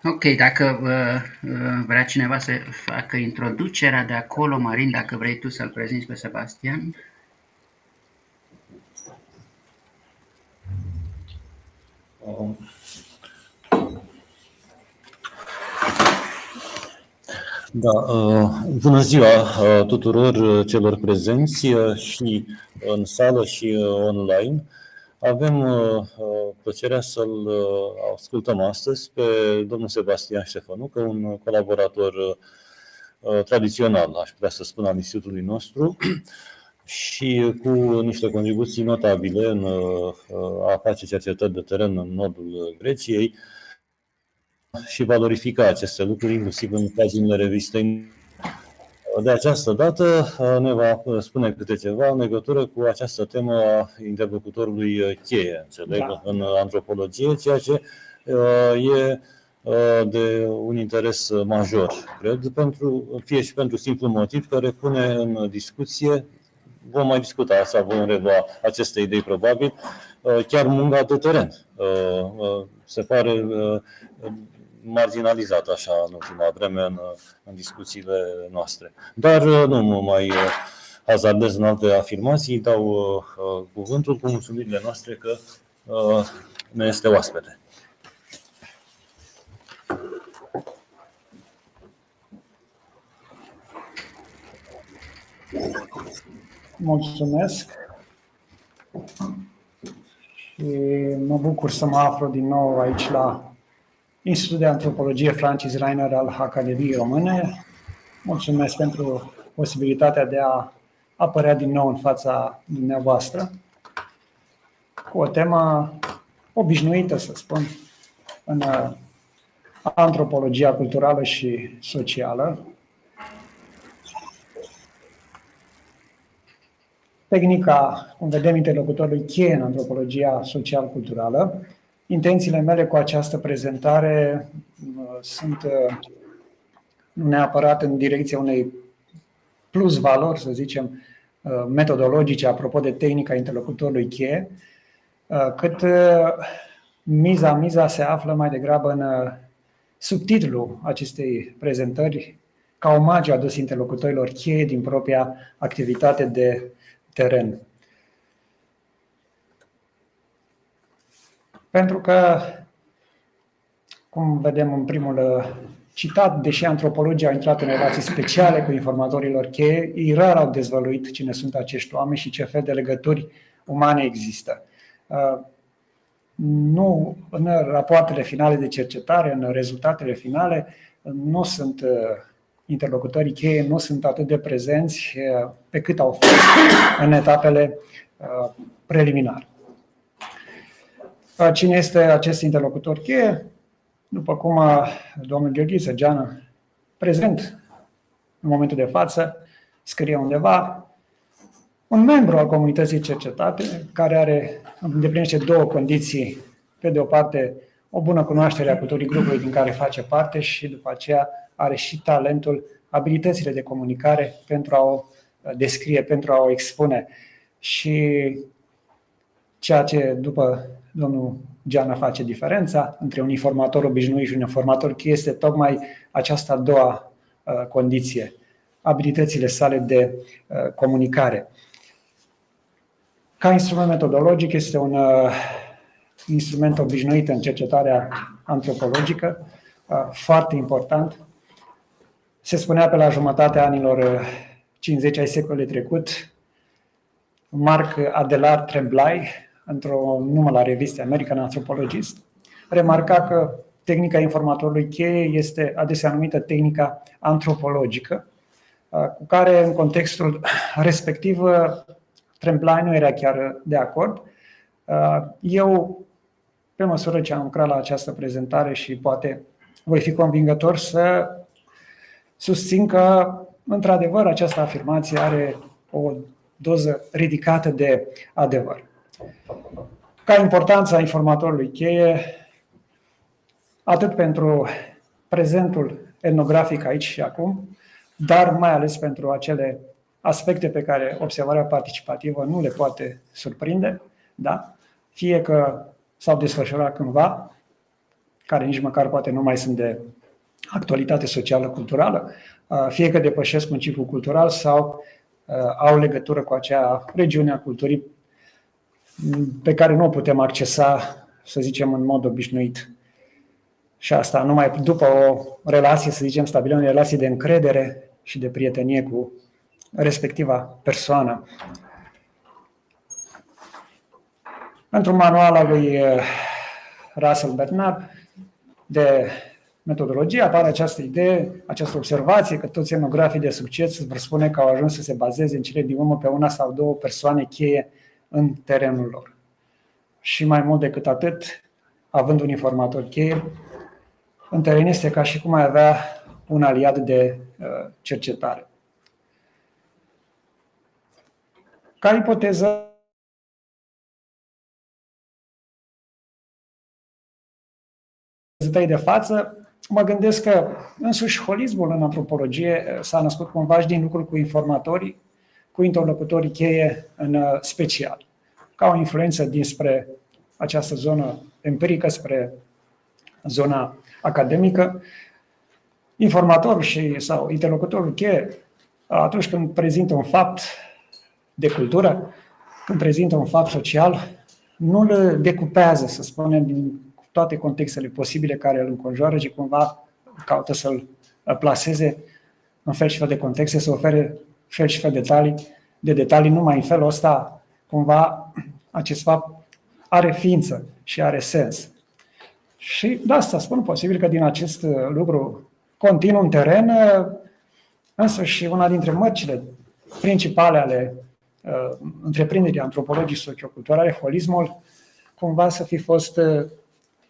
Ok, dacă vrea cineva să facă introducerea de acolo, Marin, dacă vrei tu să-l prezinți pe Sebastian. Da, bună ziua tuturor celor prezenți și în sală și online. Avem plăcerea să-l ascultăm astăzi pe domnul Sebastian Ștefănucă, un colaborator tradițional, aș putea să spun, al institutului nostru și cu niște contribuții notabile în a face cercetări de teren în nordul Greciei și valorifica aceste lucruri, inclusiv în paginile revistei. De această dată ne va spune câte ceva în legătură cu această temă a interlocutorului cheie, înțeleg, în antropologie, ceea ce e de un interes major, cred, fie și pentru simplu motiv că repune în discuție, vom mai discuta asta, vom relua aceste idei probabil, chiar munca de teren. Se pare marginalizat așa în ultima vreme în discuțiile noastre. Dar nu mă mai hazardez în alte afirmații, dau cuvântul cu mulțumirile noastre că ne este oaspete. Mulțumesc și mă bucur să mă aflu din nou aici la Institutul de Antropologie Francis Rainer al Academiei Române. Mulțumesc pentru posibilitatea de a apărea din nou în fața dumneavoastră cu o temă obișnuită, să spun, în antropologia culturală și socială. Tehnica, cum vedem, interlocutorului cheie în antropologia social-culturală. Intențiile mele cu această prezentare sunt nu neapărat în direcția unei plus valori, să zicem, metodologice, apropo de tehnica interlocutorului cheie, cât miza se află mai degrabă în subtitlul acestei prezentări, ca omagiu adus interlocutorilor cheie din propria activitate de teren. Pentru că, cum vedem în primul citat, deși antropologii au intrat în relații speciale cu informatorilor cheie, ei rar au dezvăluit cine sunt acești oameni și ce fel de legături umane există. Nu, în rapoartele finale de cercetare, în rezultatele finale, nu sunt interlocutorii cheie, nu sunt atât de prezenți pe cât au fost în etapele preliminare. Cine este acest interlocutor cheie? După cum domnul Gheorghiță Geană, prezent în momentul de față, scrie undeva, un membru al comunității cercetate, care îndeplinește două condiții. Pe de o parte, o bună cunoaștere a culturii grupului din care face parte și după aceea are și talentul, abilitățile de comunicare pentru a o descrie, pentru a o expune. Și ceea ce, după domnul Geană, face diferența între un informator obișnuit și un informator cheie este tocmai această a doua condiție, abilitățile sale de comunicare. Ca instrument metodologic este un instrument obișnuit în cercetarea antropologică, foarte important. Se spunea pe la jumătatea anilor 50 ai secolului trecut, Marc Adelard Tremblay, într-un număr la revista American Anthropologist, remarca că tehnica informatorului cheie este adesea numită tehnica antropologică, cu care în contextul respectiv Tremblay nu era chiar de acord. Eu, pe măsură ce am lucrat la această prezentare și poate voi fi convingător să susțin că, într-adevăr, această afirmație are o doză ridicată de adevăr. Ca importanța informatorului cheie, atât pentru prezentul etnografic aici și acum, dar mai ales pentru acele aspecte pe care observarea participativă nu le poate surprinde, da? fie că s-au desfășurat cândva, care nici măcar poate nu mai sunt de actualitate socială, culturală, fie că depășesc un ciclu cultural sau au legătură cu acea regiune a culturii pe care nu o putem accesa, să zicem, în mod obișnuit. Și asta numai după o relație, să zicem, stabilim o relație de încredere și de prietenie cu respectiva persoană. Într-un manual al lui Russell Bernard de metodologie apare această idee, această observație că toți etnografii de succes vor spune că au ajuns să se bazeze în cele din urmă pe una sau două persoane cheie în terenul lor. Și mai mult decât atât, având un informator cheie, în teren este ca și cum ai avea un aliat de cercetare. Ca ipoteză, de față, mă gândesc că însuși holismul în antropologie s-a născut cumva și din lucruri cu informatorii, cu interlocutorii cheie în special, ca o influență dinspre această zonă empirică spre zona academică. Informatorul sau interlocutorul cheie, atunci când prezintă un fapt de cultură, când prezintă un fapt social, nu îl decupează, să spunem, din toate contextele posibile care îl înconjoară, ci cumva caută să-l plaseze în fel și fel de contexte, să ofere fel și fel de detalii, numai în felul ăsta, cumva, acest fapt are ființă și are sens. Și de asta spun, posibil că din acest lucru continuu în teren, însă și una dintre mărcile principale ale întreprinderii antropologii socioculturale, holismul, cumva să fi fost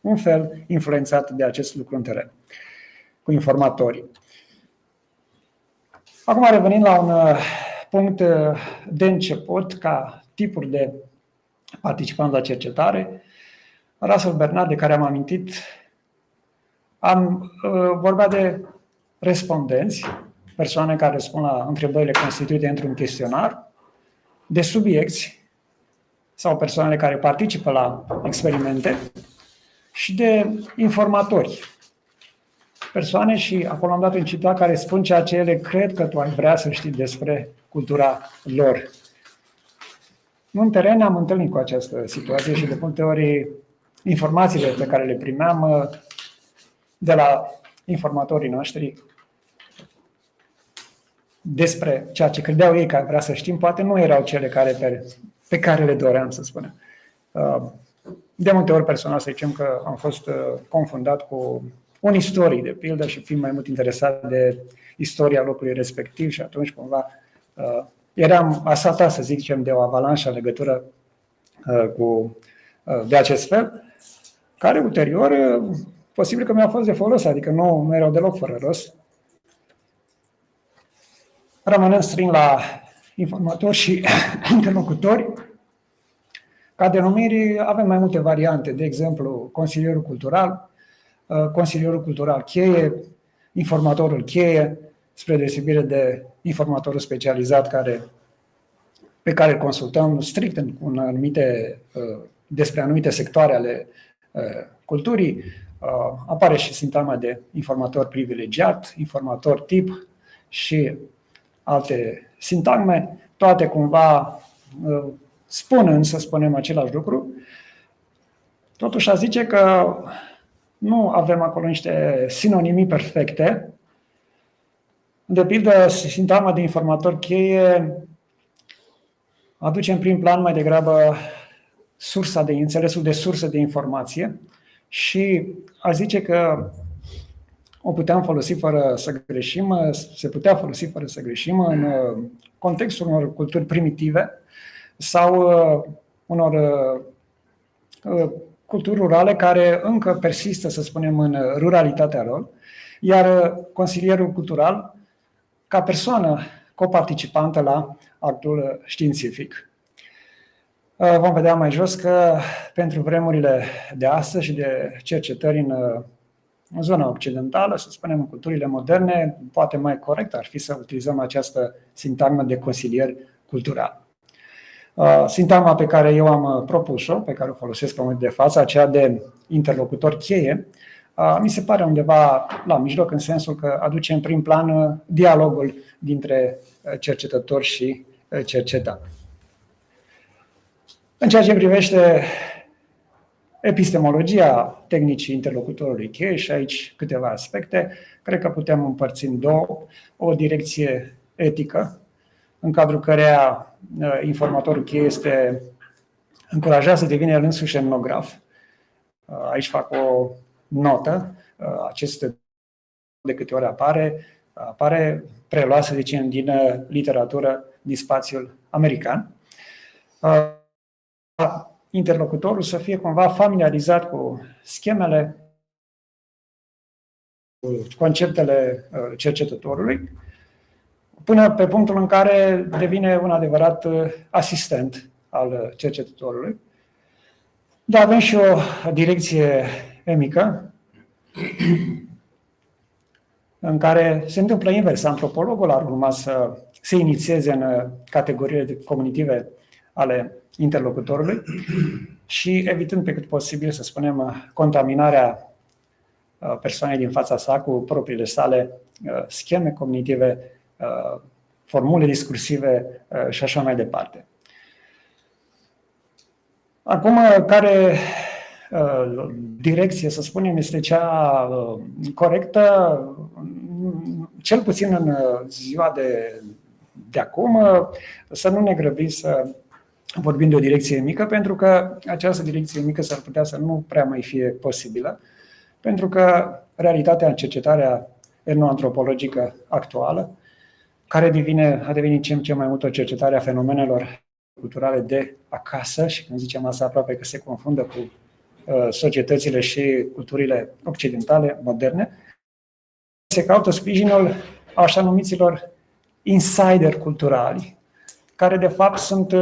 un fel influențat de acest lucru în teren, cu informatorii. Acum, revenind la un punct de început, ca tipuri de participanți la cercetare, Russell Bernard, de care am amintit, vorbea de respondenți, persoane care răspund la întrebările constituite într-un chestionar, de subiecți sau persoanele care participă la experimente și de informatori. Persoane, și acolo am dat un citat, care spun ceea ce ele cred că tu ai vrea să știi despre cultura lor. În teren am întâlnit cu această situație și de multe ori informațiile pe care le primeam de la informatorii noștri despre ceea ce credeau ei că ar vrea să știm, poate nu erau cele pe care le doream, să spunem. De multe ori personal să zicem că am fost confundat cu un istoric, de pildă, și fiind mai mult interesat de istoria locului respectiv și atunci cumva eram asaltat, să zicem, de o avalanșă în legătură de acest fel, care ulterior posibil că mi-a fost de folos, adică nu erau deloc fără rost. Rămânând string la informatori și interlocutori, ca denumiri avem mai multe variante, de exemplu, consilierul cultural cheie, informatorul cheie, spre deosebire de informatorul specializat pe care îl consultăm strict despre anumite sectoare ale culturii. Apare și sintagma de informator privilegiat, informator tip și alte sintagme, toate cumva spun, să spunem, același lucru. Totuși a zice că nu avem acolo niște sinonimii perfecte. De pildă, sintagma de informator cheie aduce în prim plan mai degrabă înțelesul de sursă de informație și a zice că o puteam folosi fără să greșim, se putea folosi fără să greșim în contextul unor culturi primitive sau unor culturi rurale care încă persistă, să spunem, în ruralitatea lor, iar consilierul cultural ca persoană coparticipantă la actul științific. Vom vedea mai jos că pentru vremurile de astăzi și de cercetări în zona occidentală, să spunem în culturile moderne, poate mai corect ar fi să utilizăm această sintagmă de consilier cultural. Sintagma pe care eu am propus-o, pe care o folosesc în momentul de față, aceea de interlocutor cheie, mi se pare undeva la mijloc, în sensul că aduce în prim plan dialogul dintre cercetător și cercetat. În ceea ce privește epistemologia tehnicii interlocutorului cheie, și aici câteva aspecte, cred că putem împărți în două: o direcție etică, în cadrul căreia informatorul cheie este încurajat să devină el însuși etnograf. Aici fac o notă. Acest de câte ori apare preluat, să zicem, din literatură din spațiul american. Interlocutorul să fie cumva familiarizat cu schemele, cu conceptele cercetătorului, până pe punctul în care devine un adevărat asistent al cercetătorului. Dar avem și o direcție emică, în care se întâmplă invers. Antropologul ar urma să se inițieze în categoriile cognitive ale interlocutorului și, evitând pe cât posibil, să spunem, contaminarea persoanei din fața sa cu propriile sale scheme cognitive, formule discursive și așa mai departe. Acum, care direcție, să spunem, este cea corectă, cel puțin în ziua de acum, să nu ne grăbim să vorbim de o direcție mică, pentru că această direcție mică s-ar putea să nu prea mai fie posibilă, pentru că realitatea în cercetarea etnoantropologică actuală, care a devenit ce mai mult o cercetare a fenomenelor culturale de acasă, și când zicem asta aproape că se confundă cu societățile și culturile occidentale moderne, se caută sprijinul așa numiților insider culturali, care de fapt sunt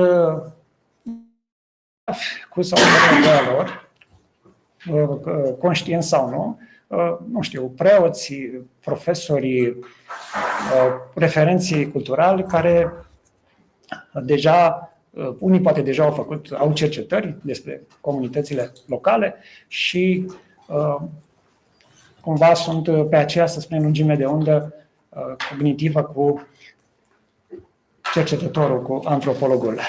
cu sau fără lor, conștient sau nu, nu știu, preoții, profesorii, referenții culturali care deja, unii poate deja au cercetări despre comunitățile locale și cumva sunt pe aceea, să spunem, lungime de undă cognitivă cu cercetătorul, cu antropologul.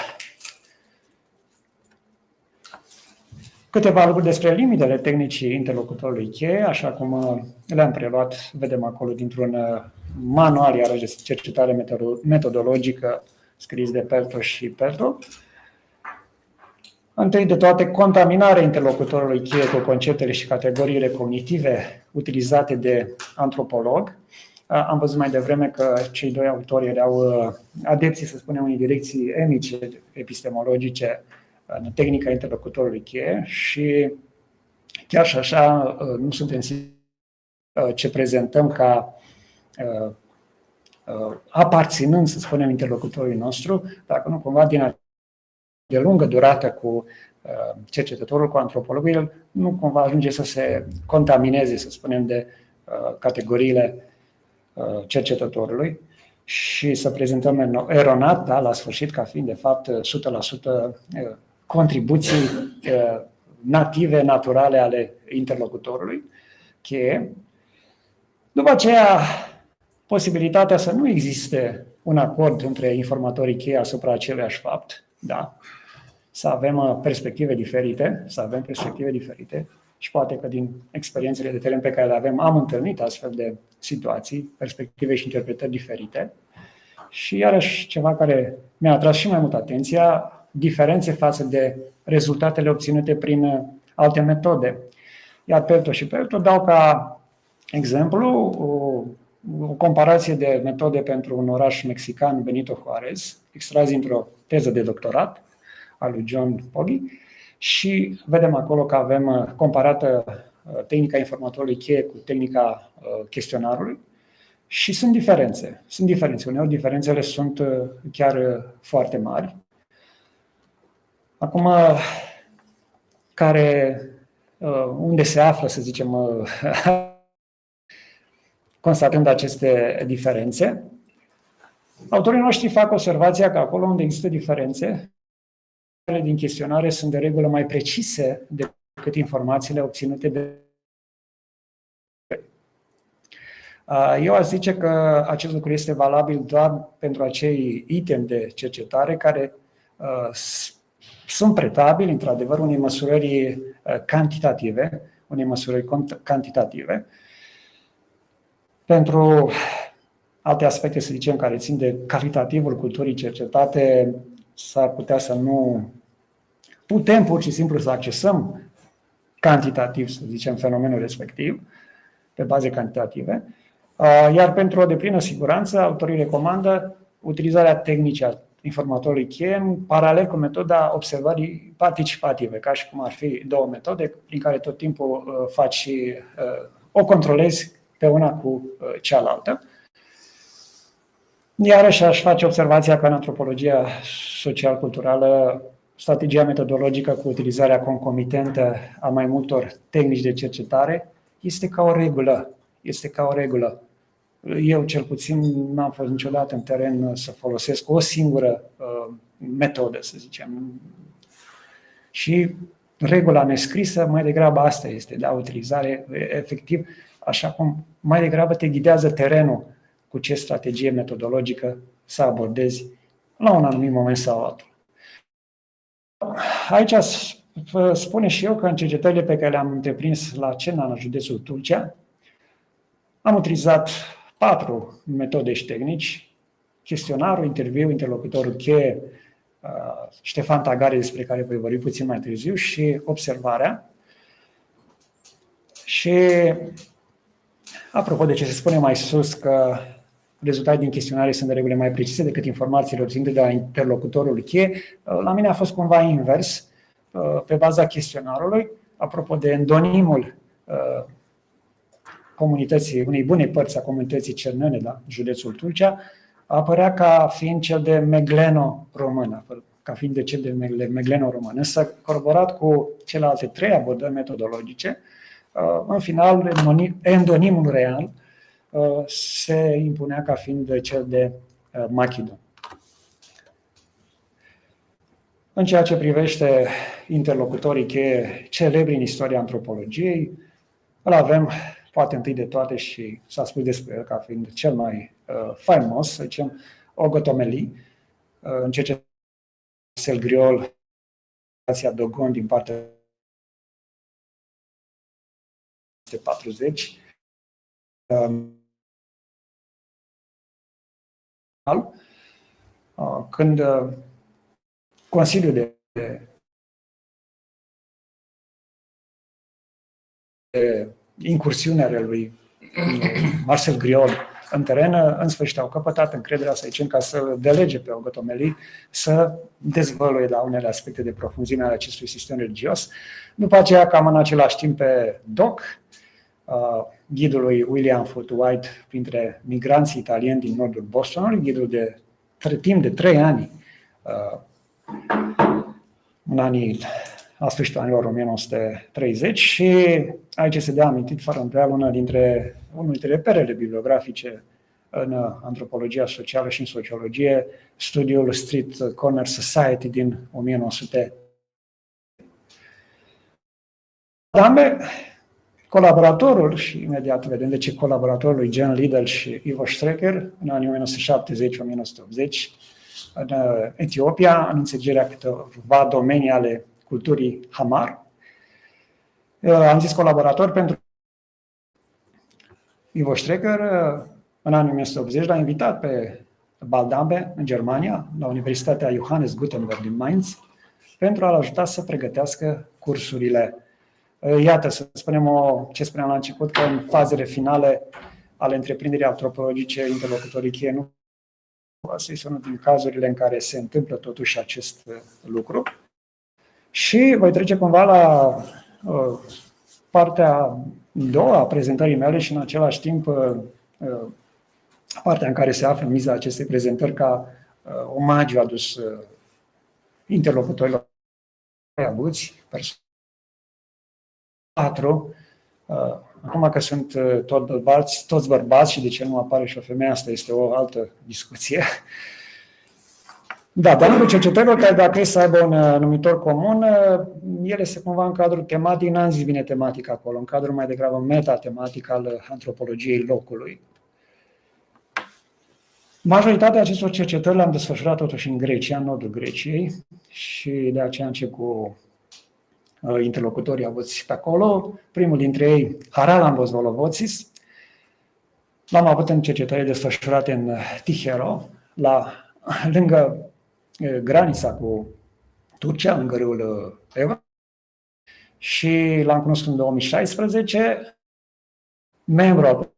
Câteva lucruri despre limitele tehnicii interlocutorului cheie, așa cum le-am preluat, vedem acolo dintr-un manual, iarăși, cercetare metodologică scris de Pelto și Pelto. Întâi de toate, contaminarea interlocutorului cheie cu conceptele și categoriile cognitive utilizate de antropolog. Am văzut mai devreme că cei doi autori erau adepții, să spunem, unei direcții emice epistemologice în tehnica interlocutorului cheie și chiar și așa nu suntem siguri ce prezentăm ca aparținând, să spunem, interlocutorului nostru, dacă nu cumva de lungă durată cu cercetătorul, cu antropologul, el nu cumva ajunge să se contamineze, să spunem, de categoriile cercetătorului și să prezentăm eronat, da, la sfârșit, ca fiind de fapt 100% contribuții native, naturale ale interlocutorului cheie. După aceea, posibilitatea să nu existe un acord între informatorii cheie asupra aceluiași fapt, da? Să avem perspective diferite, și poate că din experiențele de teren pe care le avem am întâlnit astfel de situații, perspective și interpretări diferite. Și iarăși ceva care mi-a atras și mai mult atenția, diferențe față de rezultatele obținute prin alte metode. Iar Pelto și Pelto dau ca exemplu o comparație de metode pentru un oraș mexican, Benito Juárez, extras dintr-o teză de doctorat a lui John Poggi, și vedem acolo că avem comparată tehnica informatorului cheie cu tehnica chestionarului și sunt diferențe. Uneori diferențele sunt chiar foarte mari. Acum, unde se află, să zicem, constatând aceste diferențe, autorii noștri fac observația că acolo unde există diferențe, din chestionare sunt de regulă mai precise decât informațiile obținute de. Eu aș zice că acest lucru este valabil doar pentru acei item de cercetare care sunt pretabili, într-adevăr, unei măsurări cantitative. Pentru alte aspecte, să zicem, care țin de calitativul culturii cercetate, s-ar putea să nu putem pur și simplu să accesăm cantitativ, să zicem, fenomenul respectiv, pe baze cantitative. Iar pentru o deplină siguranță, autorii recomandă utilizarea tehnică a informatorului cheie în paralel cu metoda observării participative, ca și cum ar fi două metode prin care tot timpul o controlezi pe una cu cealaltă. Iarăși aș face observația că în antropologia social-culturală, strategia metodologică cu utilizarea concomitentă a mai multor tehnici de cercetare este ca o regulă. Eu, cel puțin, n-am fost niciodată în teren să folosesc o singură metodă, să zicem. Și regula nescrisă, mai degrabă asta este, da, utilizare efectiv, așa cum mai degrabă te ghidează terenul cu ce strategie metodologică să abordezi la un anumit moment sau altul. Aici spune și eu că în cercetările pe care le-am întreprins la CENA, în județul Tulcea, am utilizat 4 metode și tehnici: chestionarul, interviu, interlocutorul cheie, Ștefan Tagare, despre care voi vorbi puțin mai târziu, și observarea. Și apropo de ce se spune mai sus, că rezultatele din chestionare sunt de regulă mai precise decât informațiile obținute de la interlocutorul cheie, la mine a fost cumva invers. Pe baza chestionarului, apropo de endonimul comunității, unei bune părți a comunității cernene, da, județul Tulcea, apărea ca fiind cel de megleno-român, însă coroborat cu celelalte 3 abordări metodologice. În final, endonimul real se impunea ca fiind cel de Machidon. În ceea ce privește interlocutorii cheie celebri în istoria antropologiei, îl avem, poate întâi de toate, și s-a spus despre el ca fiind cel mai faimos, să zicem, Ogotomeli, în ceea ce Selgriol, Dogon din partea de 40, când Consiliul de incursiune ale lui Marcel Griol în teren, în sfârșit au căpătat încrederea, să zicem, ca să delege pe Ogotomeli să dezvăluie la unele aspecte de profunzime ale acestui sistem religios. După aceea, cam în același timp, pe Doc, ghidul lui William Foote White printre migranții italieni din nordul Bostonului, ghidul de timp de 3 ani, la sfârșitul anilor 1930, și aici se dea amintit fără îndoială unul dintre reperele bibliografice în antropologia socială și în sociologie, studiul Street Corner Society din 1900. Dambe, colaboratorul, și imediat vedem de ce, colaboratorul lui John Liddell și Ivo Strecker în anii 1970-1980 în Etiopia, în înțelegerea câteva domenii ale culturii Hamar. Am zis colaborator pentru Ivo Strecker. În anii 1980 l-a invitat pe Baldambe în Germania, la Universitatea Johannes Gutenberg din Mainz, pentru a-l ajuta să pregătească cursurile. Iată, să spunem ce spuneam la început, că în fazele finale ale întreprinderii antropologice, interlocutorii cheie nu. Asta este unul din cazurile în care se întâmplă totuși acest lucru. Și voi trece cumva la partea a doua a prezentării mele și în același timp partea în care se află miza acestei prezentări ca omagiu adus interlocutorilor abuți, patru. Acum că sunt toți bărbați și de ce nu apare și o femeie, asta este o altă discuție. Da, de-a lungul cercetărilor, care dacă e să aibă un numitor comun, ele se cumva în cadrul tematic, n-am zis bine tematic acolo, în cadrul mai degrabă metatematic al antropologiei locului. Majoritatea acestor cercetări le-am desfășurat totuși în Grecia, în nordul Greciei, și de aceea încep cu interlocutorii avuți pe acolo. Primul dintre ei, Haralambos Volovoțis, l-am avut în cercetări desfășurate în Tihero, lângă granița cu Turcia, lângă râul Evro, și l-am cunoscut în 2016, membru al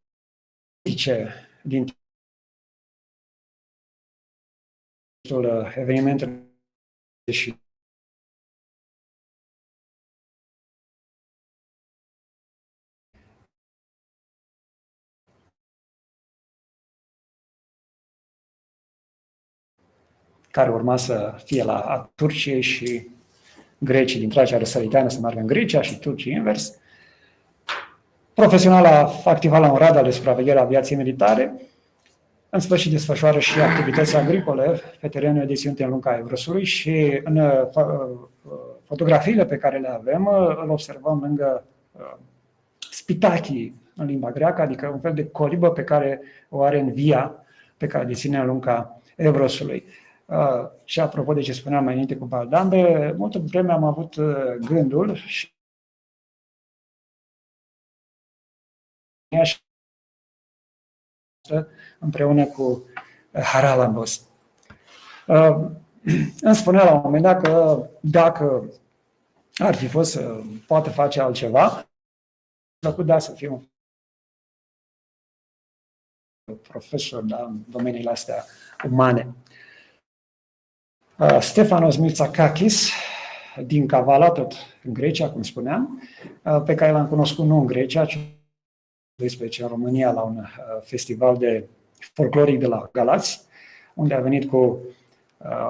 politice din evenimentul și care urma să fie la Turciei și grecii din Tracia răsăriteană să meargă în Grecia și turcii invers. Profesional a activat la un radar de supraveghere a aviației militare. În sfârșit desfășoară și activități agricole pe terenul deținute în lunga Evrosului și în fotografiile pe care le avem îl observăm lângă spitachii în limba greacă, adică un fel de colibă pe care o are în via pe care deține în lunga Evrosului. Și apropo de ce spuneam mai înainte cu Baldambe, multă vreme am avut gândul și împreună cu Haralambos. Îmi spunea la un moment dat că dacă ar fi fost să poată face altceva, plăcut să fie un profesor în domeniile astea umane. Stefanos Mitsotakis, din Kavala, tot în Grecia, cum spuneam, pe care l-am cunoscut nu în Grecia, ci 12 în România la un festival de folcloric de la Galați, unde a venit cu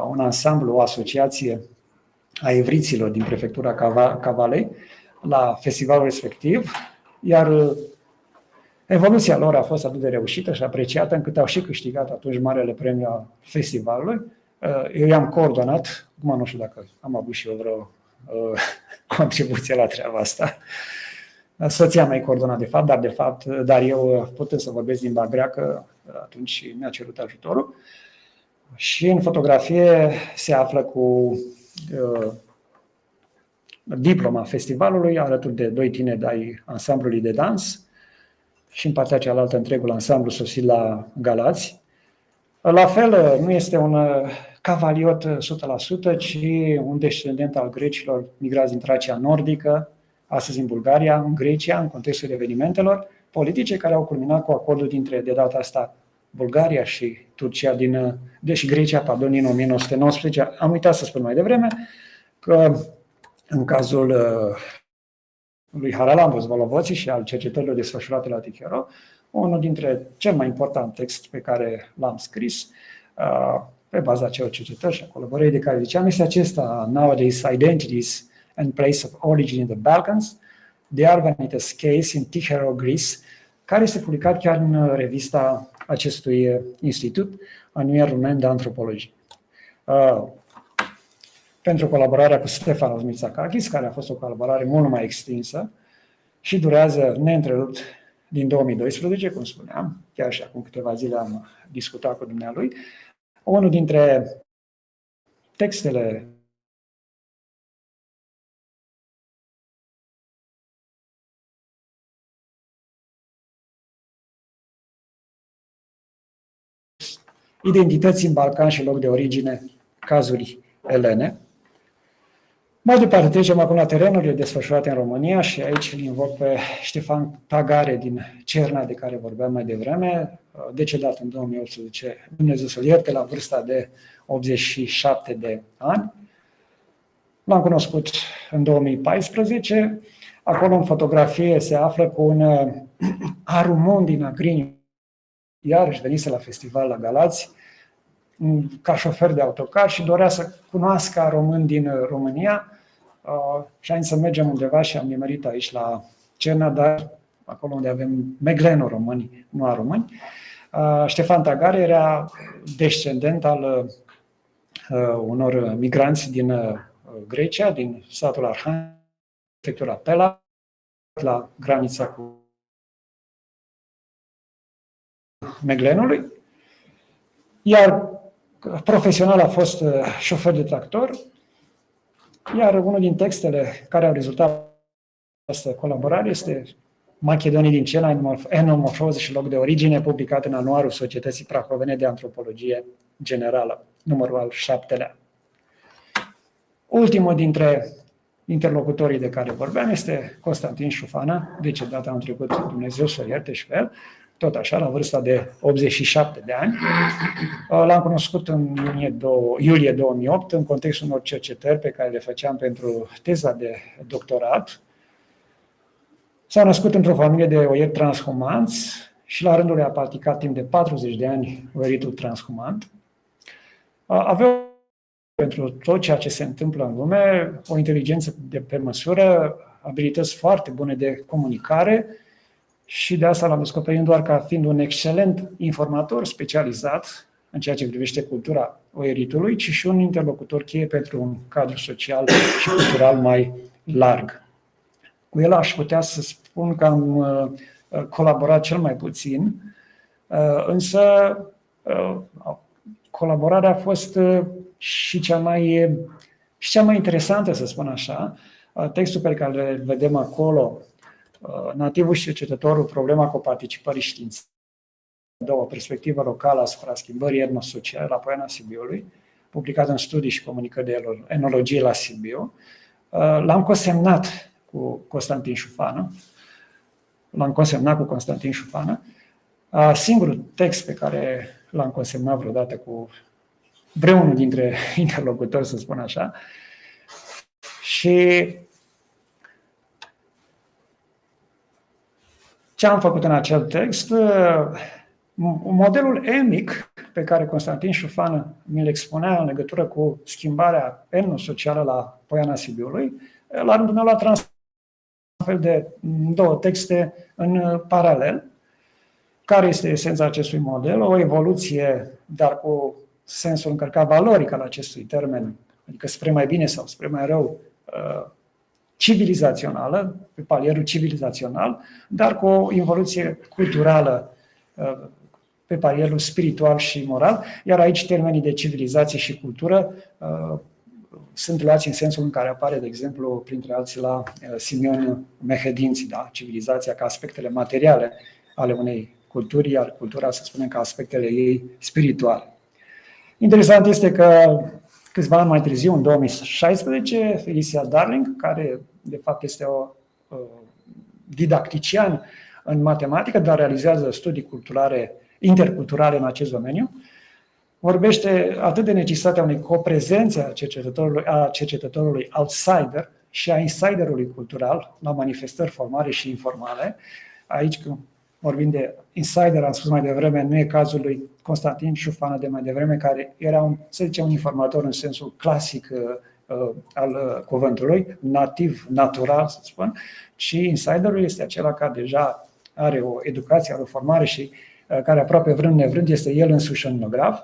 un ansamblu, o asociație a evriților din prefectura Cavalei la festivalul respectiv, iar evoluția lor a fost atât de reușită și apreciată încât au și câștigat atunci marele premiu al festivalului. Eu i-am coordonat, acum nu știu dacă am avut și eu vreo contribuție la treaba asta. Soția mea e coordonat de fapt, dar eu putând să vorbesc limba greacă, atunci mi-a cerut ajutorul. Și în fotografie se află cu diploma festivalului, alături de 2 tineri ai ansamblului de dans și în partea cealaltă întregul ansamblu sosit la Galați. La fel, nu este un cavaliot 100%, ci un descendent al grecilor migrați din Tracia nordică, astăzi în Bulgaria, în Grecia, în contextul evenimentelor politice care au culminat cu acordul dintre, de data asta, Bulgaria și Turcia deși Grecia, din 1919. Am uitat să spun mai devreme că în cazul lui Haralambos Volovoțis și al cercetărilor desfășurate la Tihero, unul dintre cel mai important text pe care l-am scris pe baza acelor cercetări și a colaborării de care ziceam este acesta, Nowadays Identities and Place of Origin in the Balkans, The Arvanites Case in Tihero, Greece, care este publicat chiar în revista acestui institut, Anuier Rumen de Antropologie. Pentru colaborarea cu Stefanos Mitsotakis, care a fost o colaborare mult mai extinsă și durează neîntrerupt din 2012, cum spuneam, chiar și acum câteva zile am discutat cu dumnealui. Unul dintre textele identități în Balcan și loc de origine, cazuri elene. Mai departe, trecem acum la terenurile desfășurate în România și aici îl invoc pe Ștefan Tagare din Cerna, de care vorbeam mai devreme, decedat în 2018, Dumnezeu să-l ierte, la vârsta de 87 de ani. L-am cunoscut în 2014. Acolo, în fotografie, se află cu un arumon din Agriniu, iarăși venise la festival la Galați, ca șofer de autocar și dorea să cunoască români din România și am să mergem undeva și am nimerit aici la Cerna, dar acolo unde avem meglenul români, nu a români. Ștefan Tagare era descendent al unor migranți din Grecia, din satul Arhan, prefectura Pela, la granița cu Meglenului, iar profesional a fost șofer de tractor, iar unul din textele care au rezultat această colaborare este Macedonii din Cena, Etnomorfoză și loc de origine, publicat în anuarul Societății Prahovene de Antropologie Generală, numărul al 7-lea. Ultimul dintre interlocutorii de care vorbeam este Constantin Șufana, decedat anul trecut, Dumnezeu să-l ierte și pe el, tot așa, la vârsta de 87 de ani. L-am cunoscut în iulie 2008, în contextul unor cercetări pe care le făceam pentru teza de doctorat. S-a născut într-o familie de oieri transhumanți și la rândul lui a practicat timp de 40 de ani oieritul transhumant. Avea pentru tot ceea ce se întâmplă în lume o inteligență de pe măsură, abilități foarte bune de comunicare și de asta l-am descoperit doar ca fiind un excelent informator specializat în ceea ce privește cultura oieritului, ci și un interlocutor cheie pentru un cadru social și cultural mai larg. Cu el aș putea să spun că am colaborat cel mai puțin, însă colaborarea a fost și cea mai interesantă, să spun așa. Textul pe care îl vedem acolo, Nativul și cercetătorul, problema coparticipării științifice, o perspectivă locală asupra schimbării etnosociale la Poiana Sibiului, publicat în Studii și Comunicări de Enologie la Sibiu. L-am consemnat cu Constantin Șufana. Singurul text pe care l-am consemnat vreodată cu vreunul dintre interlocutori, să spun așa. Și ce am făcut în acel text? Modelul emic pe care Constantin Șufana mi-l expunea în legătură cu schimbarea etnosocială la Poiana Sibiului, la rândul meu l-a transformat în fel de două texte în paralel. Care este esența acestui model? O evoluție, dar cu sensul încărcat valoric al acestui termen, adică spre mai bine sau spre mai rău, civilizațională, pe palierul civilizațional, dar cu o evoluție culturală pe palierul spiritual și moral, iar aici termenii de civilizație și cultură sunt luați în sensul în care apare, de exemplu, printre alții la Simeon Mehedinți, da? Civilizația ca aspectele materiale ale unei culturi, iar cultura, să spunem, ca aspectele ei spirituale. Interesant este că câțiva ani mai târziu, în 2016, Felicia Darling, care de fapt este o didactician în matematică, dar realizează studii interculturale în acest domeniu, vorbește atât de necesitatea unei coprezențe a cercetătorului outsider și a insiderului cultural la manifestări formale și informale. Aici, când vorbim de insider, am spus mai devreme, nu e cazul lui Constantin Șufana de mai devreme, care era un informator în sensul clasic al cuvântului, nativ, natural, să spun, și insiderul este acela care deja are o educație, are o formare și care aproape vrând nevrând este el însuși etnograf.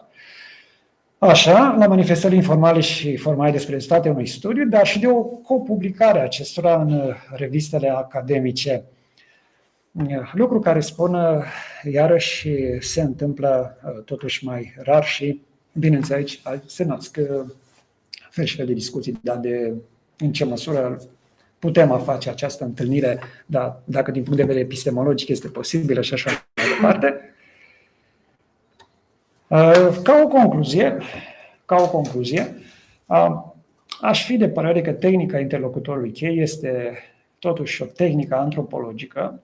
Așa, la manifestări informale și formale despre rezultatele unui studiu, dar și de o copublicare a acestora în revistele academice. Lucru care, spun, iarăși se întâmplă totuși mai rar și, bineînțeles, aici se nasc fel și fel de discuții, dar de în ce măsură putem face această întâlnire, dar dacă din punct de vedere epistemologic este posibilă și așa mai departe. Ca o concluzie, aș fi de părere că tehnica interlocutorului cheie este totuși o tehnică antropologică.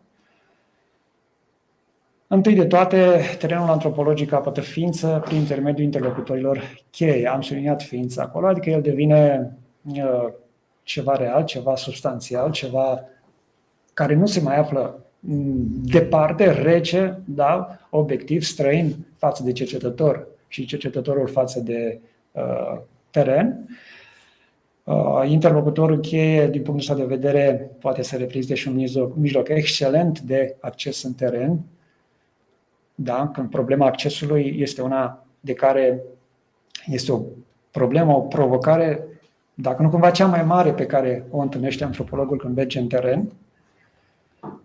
Întâi de toate, terenul antropologic capătă ființă prin intermediul interlocutorilor cheie. Am subliniat ființa acolo, adică el devine ceva real, ceva substanțial, ceva care nu se mai află departe, rece, da, obiectiv, străin față de cercetător și cercetătorul față de teren. Interlocutorul cheie, din punctul ăsta de vedere, poate să reprezinte și un mijloc excelent de acces în teren. Da, când problema accesului este una de care este o problemă, o provocare, dacă nu cumva cea mai mare pe care o întâlnește antropologul când merge în teren,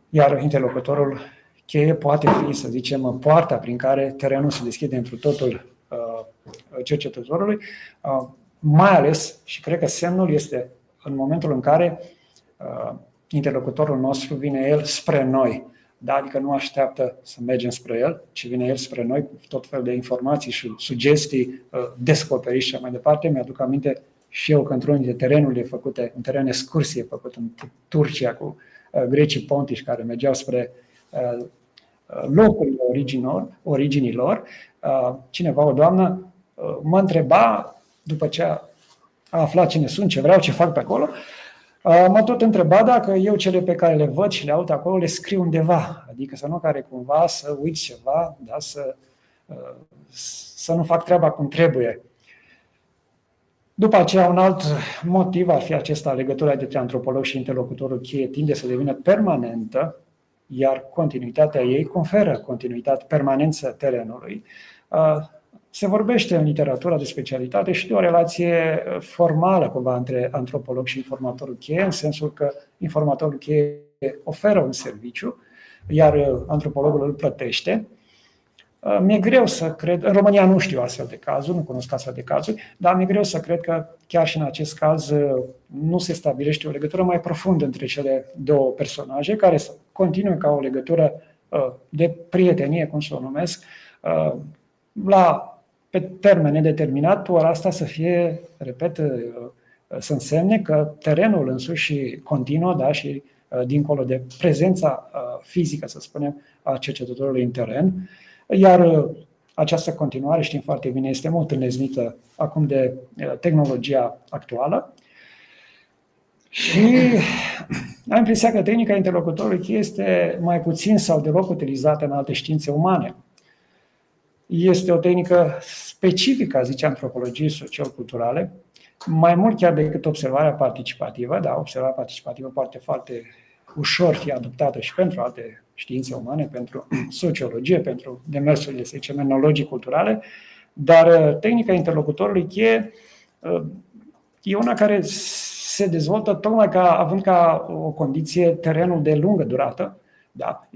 iar interlocutorul cheie poate fi, să zicem, poarta prin care terenul se deschide întru totul cercetătorului, mai ales, și cred că semnul este în momentul în care interlocutorul nostru vine el spre noi. Da? Adică nu așteaptă să mergem spre el, ci vine el spre noi cu tot felul de informații și sugestii, descoperiri și mai departe. Mi-aduc aminte și eu că într-unul dintre terenurile făcute, un teren excursie făcut în Turcia cu grecii pontici care mergeau spre locurile originilor, cineva, o doamnă, mă întreba, după ce a aflat cine sunt, ce vreau, ce fac pe acolo, mă tot întreba dacă eu cele pe care le văd și le aud acolo le scriu undeva, adică să nu care cumva să uit ceva, da? Să nu fac treaba cum trebuie. După aceea, un alt motiv ar fi acesta, legătura dintre antropolog și interlocutorul cheie tinde să devină permanentă, iar continuitatea ei conferă continuitate, permanență terenului. Se vorbește în literatura de specialitate și de o relație formală cumva între antropolog și informatorul cheie, în sensul că informatorul cheie oferă un serviciu, iar antropologul îl plătește. Mi-e greu să cred, în România nu știu astfel de cazuri, nu cunosc astfel de cazuri, dar mi-e greu să cred că chiar și în acest caz nu se stabilește o legătură mai profundă între cele două personaje, care să continue ca o legătură de prietenie, cum să o numesc, pe termen nedeterminat, ori asta să fie, repet, să însemne că terenul însuși continuă, da, și dincolo de prezența fizică, să spunem, a cercetătorului în teren. Iar această continuare, știm foarte bine, este mult înlesnită acum de tehnologia actuală. Și am impresia că tehnica interlocutorului este mai puțin sau deloc utilizată în alte științe umane. Este o tehnică specifică, zice, antropologiei socioculturale, mai mult chiar decât observarea participativă. Da, observarea participativă poate foarte ușor fi adoptată și pentru alte științe umane, pentru sociologie, pentru demersurile, să zicem, etnologii-culturale, dar tehnica interlocutorului cheie e una care se dezvoltă tocmai având ca o condiție terenul de lungă durată. Da?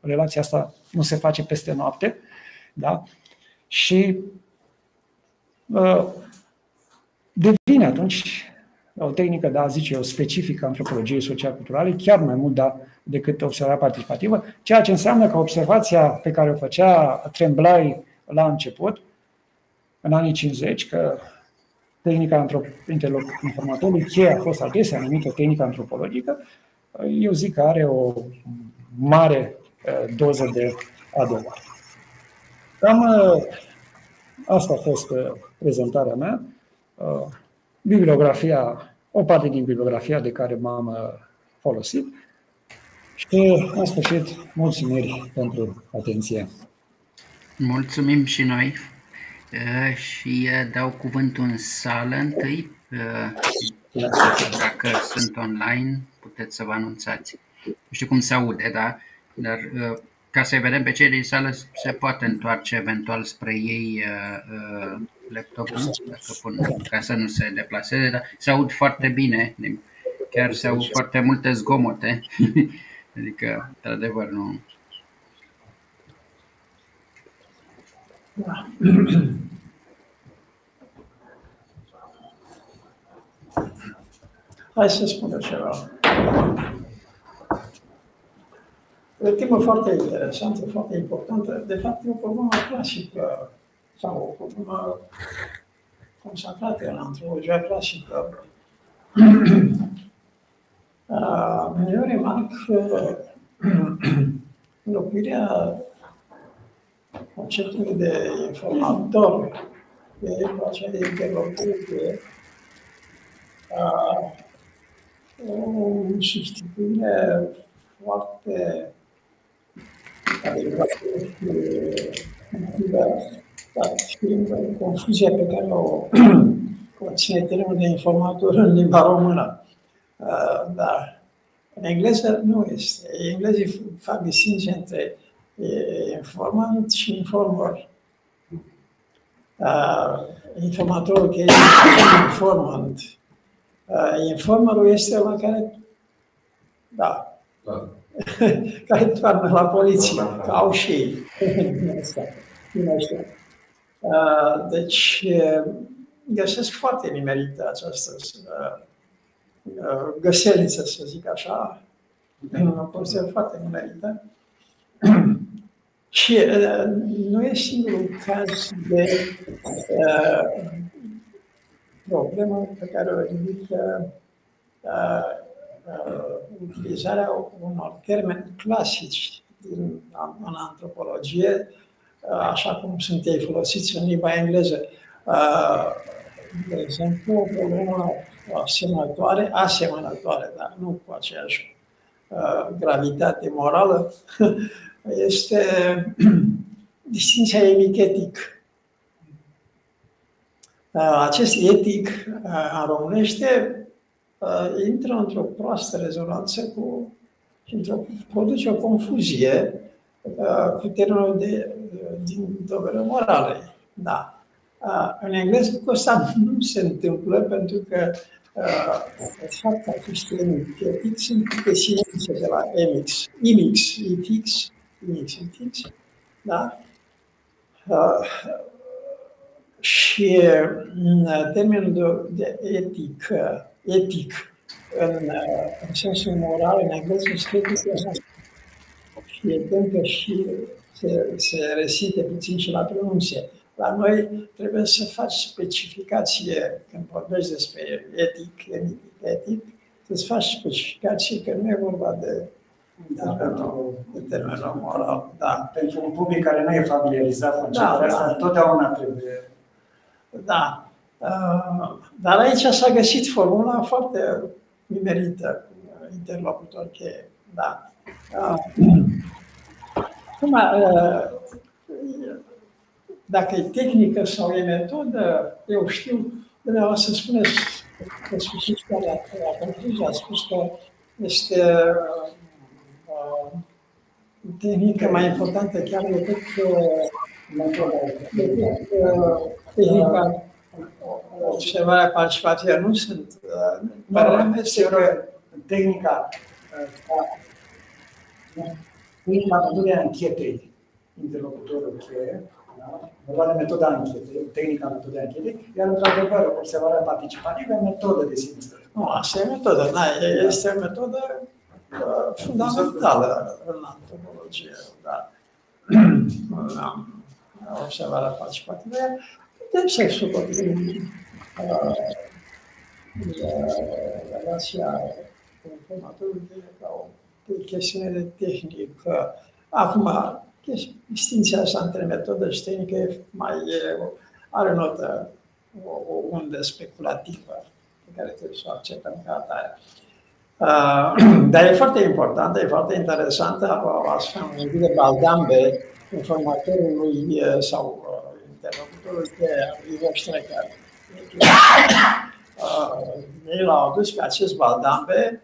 Relația asta nu se face peste noapte. Da? Și devine atunci o tehnică, da, zice eu, specifică antropologiei social-culturale, chiar mai mult decât observarea participativă, ceea ce înseamnă că observația pe care o făcea Tremblay la început, în anii 50, că tehnica informatorului cheie a fost adesea numită tehnica antropologică, eu zic că are o mare doză de adevăr. Cam asta a fost prezentarea mea. Bibliografia, o parte din bibliografia de care m-am folosit și, în sfârșit, mulțumiri pentru atenție. Mulțumim și noi și dau cuvântul în sală întâi. Dacă sunt online, puteți să vă anunțați. Nu știu cum se aude, da? Dar ca să-i vedem pe cei din sală, se poate întoarce eventual spre ei laptopul, dacă pun, ca să nu se deplaseze, dar se aud foarte bine, chiar se aud foarte multe zgomote, adică, într-adevăr, nu... Hai să spun ceva. E o temă foarte interesantă, foarte importantă. De fapt, e o problemă clasică sau o problemă consacrată în antropologia clasică. Eu remarc că înlocuirea conceptului de informator cu acea de interlocuție o substituire foarte adecvată și confuzia pe care o conține termenul de informator în limba română. Dar în engleză nu este. Englezii fac distinție între informant și informer. Informatorul cheie este informant. Informerul este ăla care, da, care toarnă la poliție, că au și ei. Deci, găsesc foarte nimerită această găseliță, să zic așa, o consider foarte nimerită. Și nu e singurul caz de problemă pe care o ridică utilizarea unor termeni clasici în antropologie, așa cum sunt ei folosiți în limba engleză. De exemplu, problema asemănătoare, dar nu cu aceeași gravitate morală, este distinția etic. Acest etic, în românește, intră într-o proastă rezonanță produce o confuzie cu termenul din domeniul morale. Da. În engleză cu asta nu se întâmplă, pentru că de fapt aceste etici sunt câte sinonice de la ethics, da? Și termenul de etic în sensul moral în engleză și e că și se resimte puțin și la pronunție. La noi trebuie să faci specificație când vorbești despre etic, să-ți faci specificație că nu e vorba de termenul moral. Da. Pentru un public care nu e familiarizat cu asta, întotdeauna trebuie. Da. Dar aici s-a găsit formula foarte nimerită cu interlocutor cheie. Da. Acum, dacă e tehnică sau e metodă, eu știu, dumneavoastră spuneți că sfârșiți la concluzie, a spus că este tehnică mai importantă chiar decât tehnica observarea participativă. Nu sunt. Tehnica metoda anchetei, interlocutorul cheie, vorba de metoda anchetei, tehnica metodei anchetei, iar într-adevăr observarea participativă e metodă de sine. Nu, asta e metodă, este o metodă fundamentală în antropologie, dar observarea participativă putem să suportăm relația cu informatorul ca o chestiune de tehnică. Acum, distinția asta între metodă și tehnică are o notă, o undă speculativă pe care trebuie să o acceptăm ca atare. Dar e foarte importantă, e foarte interesantă, astfel numit de Baldambe, informatorul lui sau interlocutorul lui Voștrecă. Ei l-au adus pe acest Baldambe,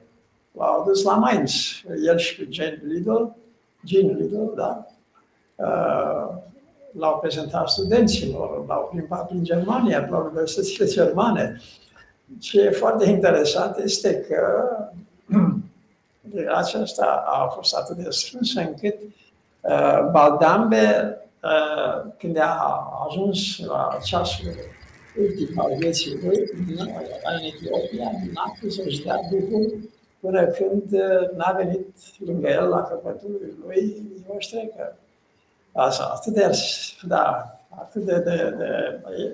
l-au adus la Mainz, el și cu Jean Liddell, da? L-au prezentat studenților, l-au plimbat prin Germania, pe la universitățile germane. Ce e foarte interesant este că aceasta a fost atât de strânsă încât Baldambe, când a ajuns la ceasul ultim al vieții lui, în Etiopia, n-a pus să-și dea Duhul până când n-a venit lângă el la căpătul lui Voștrecă. Asta, atât de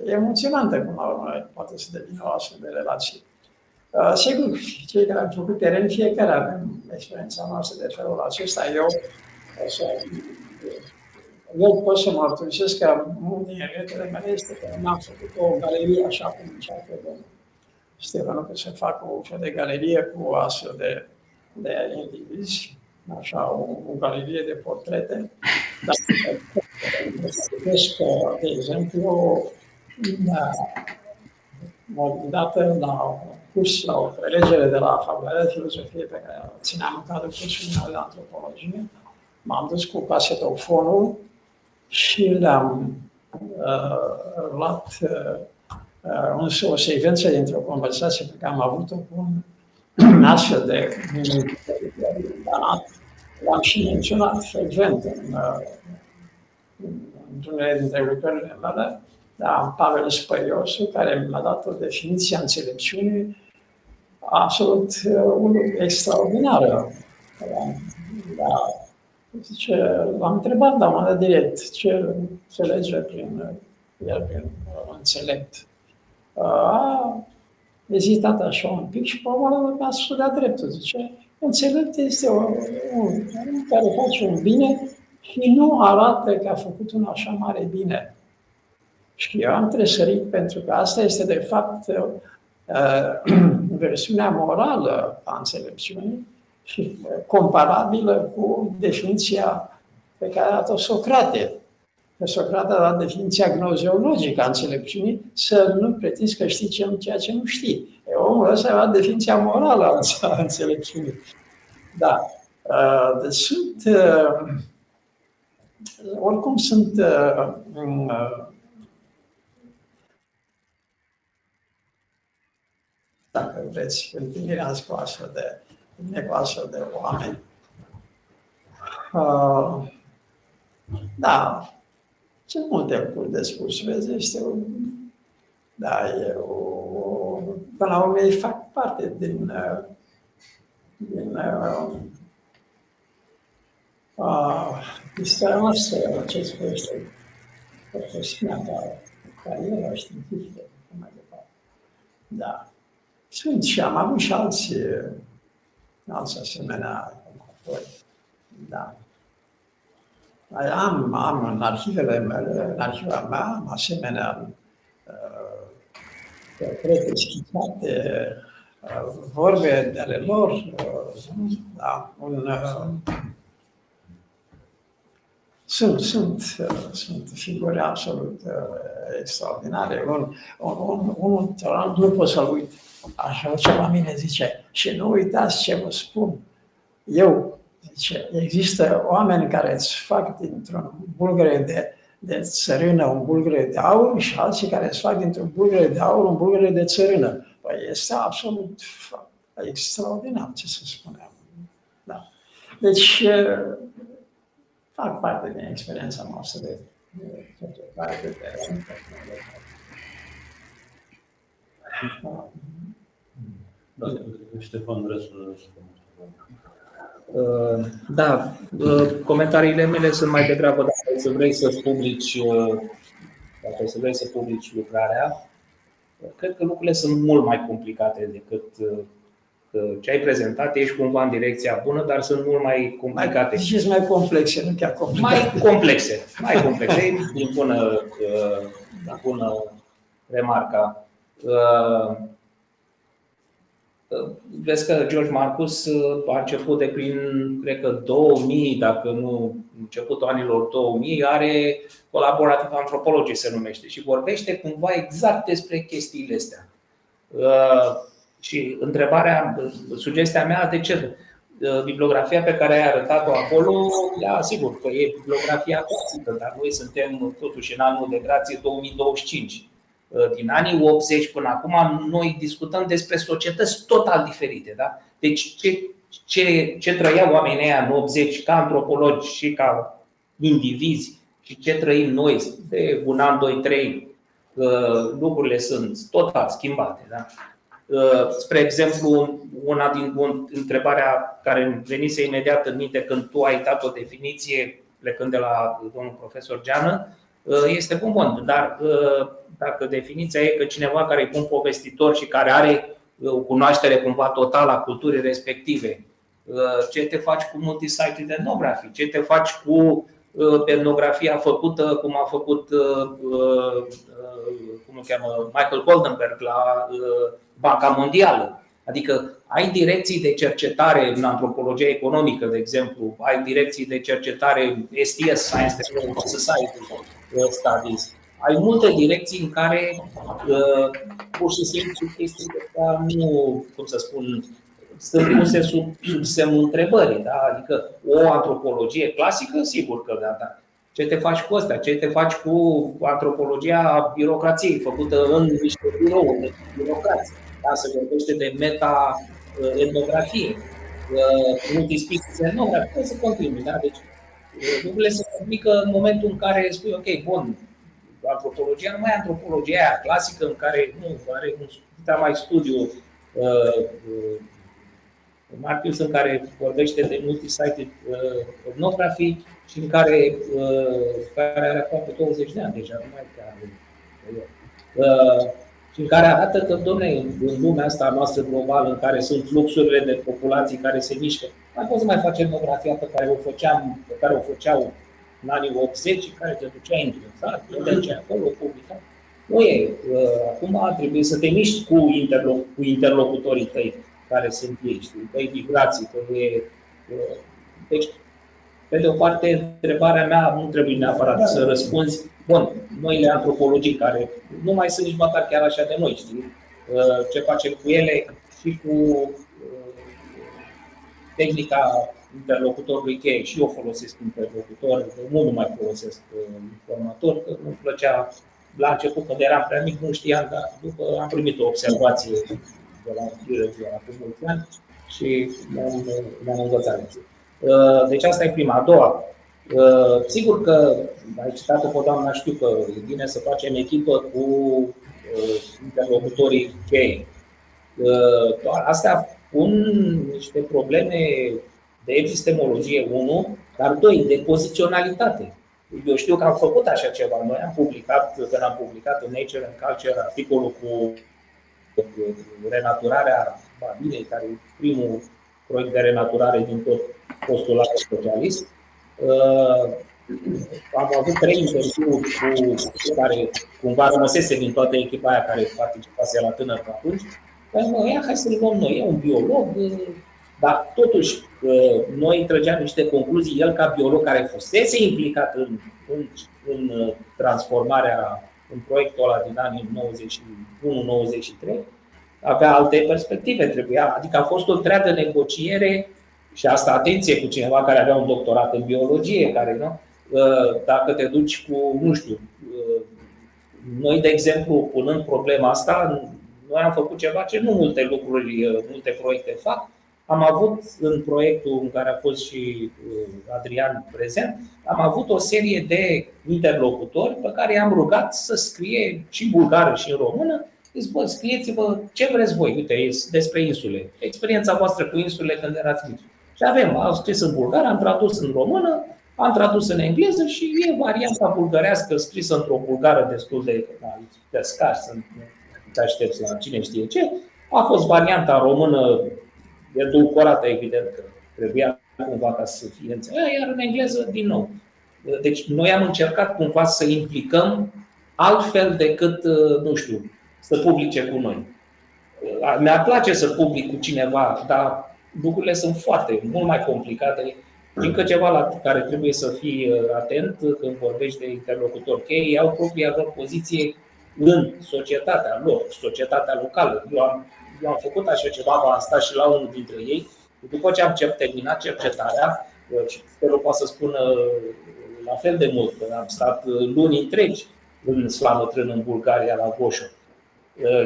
emoționantă, cum la urmă poate să devină o astfel de relație. Sigur, cei care am făcut teren, fiecare avem experiența noastră de felul acesta. Eu pot să mărturisesc că unul din regretele mele este că n-am făcut o galerie așa cum încearcă domnul Stefanu, că se facă o fel de galerie cu astfel de indivizi, așa, o galerie de portrete. Dar de exemplu, dată la curs, la o prelegere de la Facultatea de Filozofie pe care o țineam în cadrul cursului meu de antropologie, m-am dus cu casetofonul și le-am luat o secvență dintr-o conversație pe care am avut-o cu un astfel de l-am și menționat frecvent într-unele dintre lucrările mele, da, Pavel Spăiosu, care mi-a dat o definiție a înțelepciunii absolut extraordinară. Da. Zice, l-am întrebat, dar mă direct, ce înțelege prin înțelept. A ezitat așa un pic și pe urmă mi-a spus de-a dreptul. Zice, înțelept este un care face un bine și nu arată că a făcut un așa mare bine. Și eu am tresărit pentru că asta este de fapt versiunea morală a înțelepciunii și comparabilă cu definiția pe care a dat-o Socrate. Că Socrate a dat definiția gnoseologică a înțelepciunii, să nu pretinzi că știi ceea ce nu știi. Omul ăsta a dat definiția morală a înțelepciunii. Da. Deci sunt, oricum sunt dacă vreți, întâlnirea cu astfel de oameni. Da, sunt multe lucruri de spus, vezi, este până la urmă ei fac parte din istoria noastră, ce spune, profesiunea cariera științifică, mai departe. Da. Sunt și am avut și alții asemenea autori. Da. Am în arhivele mele, în arhiva mea, am asemenea cred schițate, vorbe de ale lor, da, sunt figuri absolut extraordinare. Unul nu pot să-l uit. Așa ce la mine zice, și nu uitați ce vă spun. Eu, zice, există oameni care îți fac dintr-un bulgăre de țărână un bulgăre de aur și alții care îți fac dintr-un bulgăre de aur un bulgăre de țărână. Păi este absolut extraordinar, ce să spunem. Da. Deci, fac parte din experiența noastră de cercetare de Ștefan, da, comentariile mele sunt mai degrabă dacă să vrei să publici lucrarea. Cred că lucrurile sunt mult mai complicate decât ce ai prezentat. Ești cumva în direcția bună, dar sunt mult mai complicate. Ziceți mai complexe, nu chiar complicate. Mai complexe, din bună remarca. Vezi că George Marcus a început de prin, cred că 2000, dacă nu începutul anilor 2000, are Collaborative Anthropology se numește și vorbește cumva exact despre chestiile astea. Și sugestia mea, de ce? Bibliografia pe care ai arătat-o acolo, da, sigur că e bibliografia clasică, dar noi suntem totuși în anul de grație 2025. Din anii 80 până acum, noi discutăm despre societăți total diferite. Da? Deci ce trăiau oamenii ăia în 80 ca antropologi și ca indivizi și ce trăim noi de un an, 2, 3, lucrurile sunt total schimbate. Da? Spre exemplu, una din întrebarea care îmi venise imediat în minte când tu ai dat o definiție plecând de la domnul profesor Geană, este bun, dar dacă definiția e că cineva care e bun povestitor și care are o cunoaștere cumva totală a culturii respective, ce te faci cu multi-sited ethnography, ce te faci cu etnografia făcută cum a făcut cum îl cheamă, Michael Goldenberg la Banca Mondială. Adică ai direcții de cercetare în antropologia economică, de exemplu, ai direcții de cercetare în STS, Science Technology Society Studies. Ai multe direcții în care pur și simplu chestiile astea nu, cum să spun, sunt puse sub semnul întrebării. Da? Adică o antropologie clasică, sigur că da. Ce te faci cu ăsta? Ce te faci cu antropologia birocrației făcută în niște birouri de birocrați? Da, se vorbește de meta-etnografie, multispecies etnografie, trebuie să continui. Da? Deci lucrurile se complică în momentul în care spui, ok, bun, antropologia nu mai e antropologia aia clasică în care nu are un mai studiu Martius, în care vorbește de multi-sited ethnography și în care are aproape 20 de ani deja, nu mai și în care arată că, dom'le, în lumea asta noastră globală, în care sunt fluxurile de populații care se mișcă, mai poți să mai faci etnografia pe care o făceau în anii 80, care te ducea interesat, te ducea acolo, publicat. Nu e. Acum trebuie să te miști cu interlocutorii tăi care sunt ei, știi, pe migrații, deci, pe de o parte, întrebarea mea nu trebuie neapărat să răspunzi, bun, noile antropologii care nu mai sunt nici măcar chiar așa de noi, știi, ce facem cu ele și cu tehnica interlocutorului cheie. Și eu folosesc interlocutor, nu mai folosesc informator, că nu-mi plăcea la început, când eram prea mic, nu știam, dar după am primit o observație de la acum mulți ani și le-am învățat. Deci asta e prima. A doua, sigur că ai citat-o pe doamna, știu că e bine să facem echipă cu interlocutorii cheie. Astea pun niște probleme de epistemologie, 1, dar 2, de poziționalitate. Eu știu că am făcut așa ceva. Noi am publicat, când am publicat în Nature and Culture articolul cu renaturarea Babilei, care e primul proiect de renaturare din tot postulatul socialist. Am avut 3 interviuri cu care cumva rămăsese din toată echipa aia care participase la Tânăr pe atunci. Hai să-l luăm noi, e un biolog, dar totuși noi trăgeam niște concluzii. El, ca biolog care fusese implicat în transformarea, în proiectul ăla din anii 91-93, avea alte perspective, adică a fost o întreagă negociere. Și asta, atenție, cu cineva care avea un doctorat în biologie, care, nu? Dacă te duci cu, nu știu, noi, de exemplu, punând problema asta, noi am făcut ceva ce nu multe proiecte fac. Am avut în proiectul în care a fost și Adrian prezent, am avut o serie de interlocutori pe care i-am rugat să scrie și bulgară și în română. Zic, bă, scrieți-vă ce vreți voi, uite, despre insule, experiența voastră cu insule când erați mici. Și am scris în bulgară, am tradus în română, am tradus în engleză și e varianta bulgărească scrisă într-o bulgară destul de scară, să te aștepți la cine știe ce. A fost varianta română edulcorată, evident, că trebuia cumva ca să fie înțeleasă, iar în engleză din nou. Deci noi am încercat cumva să implicăm altfel decât, nu știu, să publice cu noi. Mi-ar place să public cu cineva, dar lucrurile sunt mult mai complicate. Încă ceva la care trebuie să fii atent când vorbești de interlocutori cheie, ei au propria lor poziție în societatea lor, societatea locală. Eu am făcut așa ceva, am stat și la unul dintre ei. După ce am terminat cercetarea, și sper că poate să spună la fel de mult, că am stat luni întregi în Slamătrân, în Bulgaria, la Goșo.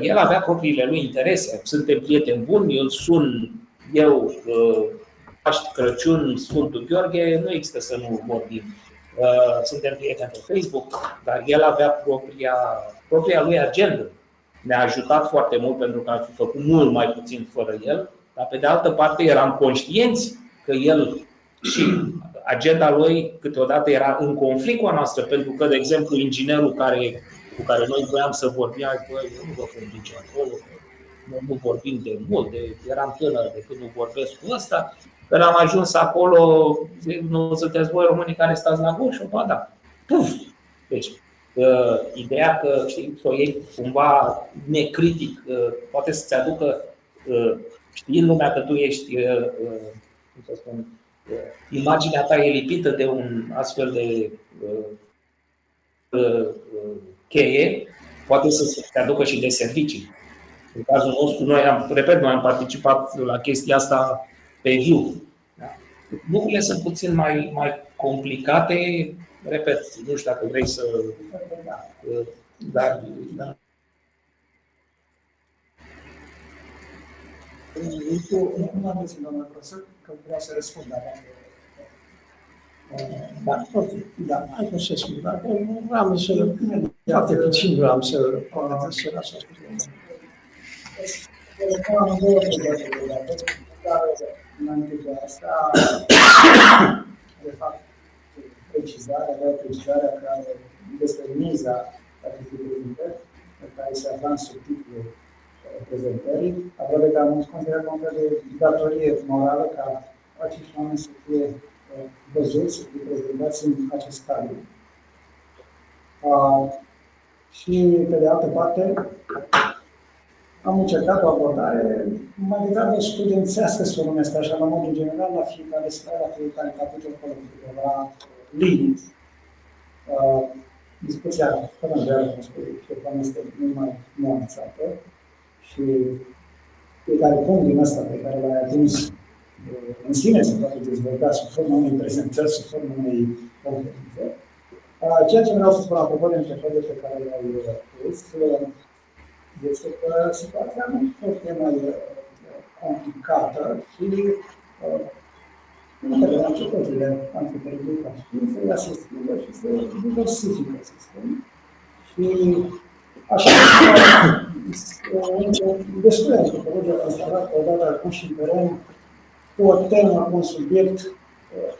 El avea propriile lui interese, suntem prieteni buni, îl sun eu, Paști, Crăciun, Sfântul Gheorghe, nu există să nu vorbim. Suntem prieteni pe Facebook, dar el avea propria lui agenda. Ne-a ajutat foarte mult pentru că am fi făcut mult mai puțin fără el, dar pe de altă parte eram conștienți că el și agenda lui câteodată era în conflict cu a noastră, pentru că, de exemplu, inginerul cu care noi voiam să vorbim, eu nu vă conduce acolo, nu vorbim de mult, eram tânăr de când nu vorbesc cu ăsta. Când am ajuns acolo, nu sunteți voi românii care stați la Goș? Ba da. Puf! Deci, ideea că, știi, să o iei cumva necritic, poate să-ți aducă, știi, în lumea că tu ești, cum să spun, imaginea ta e lipită de un astfel de cheie, poate să te aducă și de servicii. În cazul nostru, noi am participat la chestia asta pe viu. Da? Lucrurile sunt puțin mai complicate, repet, nu știu dacă vrei să... Da. Nu am găsit, doamna profesor, că vreau să răspund la da, hai cum să spun, dacă vreau să, foarte puțin vreau să comentez ce așa spun. Am două întrebări, dar înainte de asta, de fapt, precizarea care despre miza acestei prezentări, care se afla în subtitlul prezentării, aproape că am considerat un fel de datorie morală ca acești oameni să fie văzuți, să fie prezentați în acest stadiu. Și, pe de altă parte, am încercat o abordare mai degrabă studențească, să o numesc așa, la modul general, la fiecare slide, la fiecare capitol, fără câteva linii. Discuția, fără îndoială, cum spune, Ștefan, este mult mai nuanțată și fiecare punct din ăsta pe care l-ai atins în sine se poate dezvolta sub formă unei prezentări, sub formă unei conferințe. Ceea ce vreau să spun apropo de întrebările pe care le-ai pus este că situația nu este mai complicată și nu vedem începările antropologiei ca știință, ea se schimbă și se diversifică, să spun. Și așa destul de antropologie a instalat odată acum și în teren cu o temă, cu un subiect,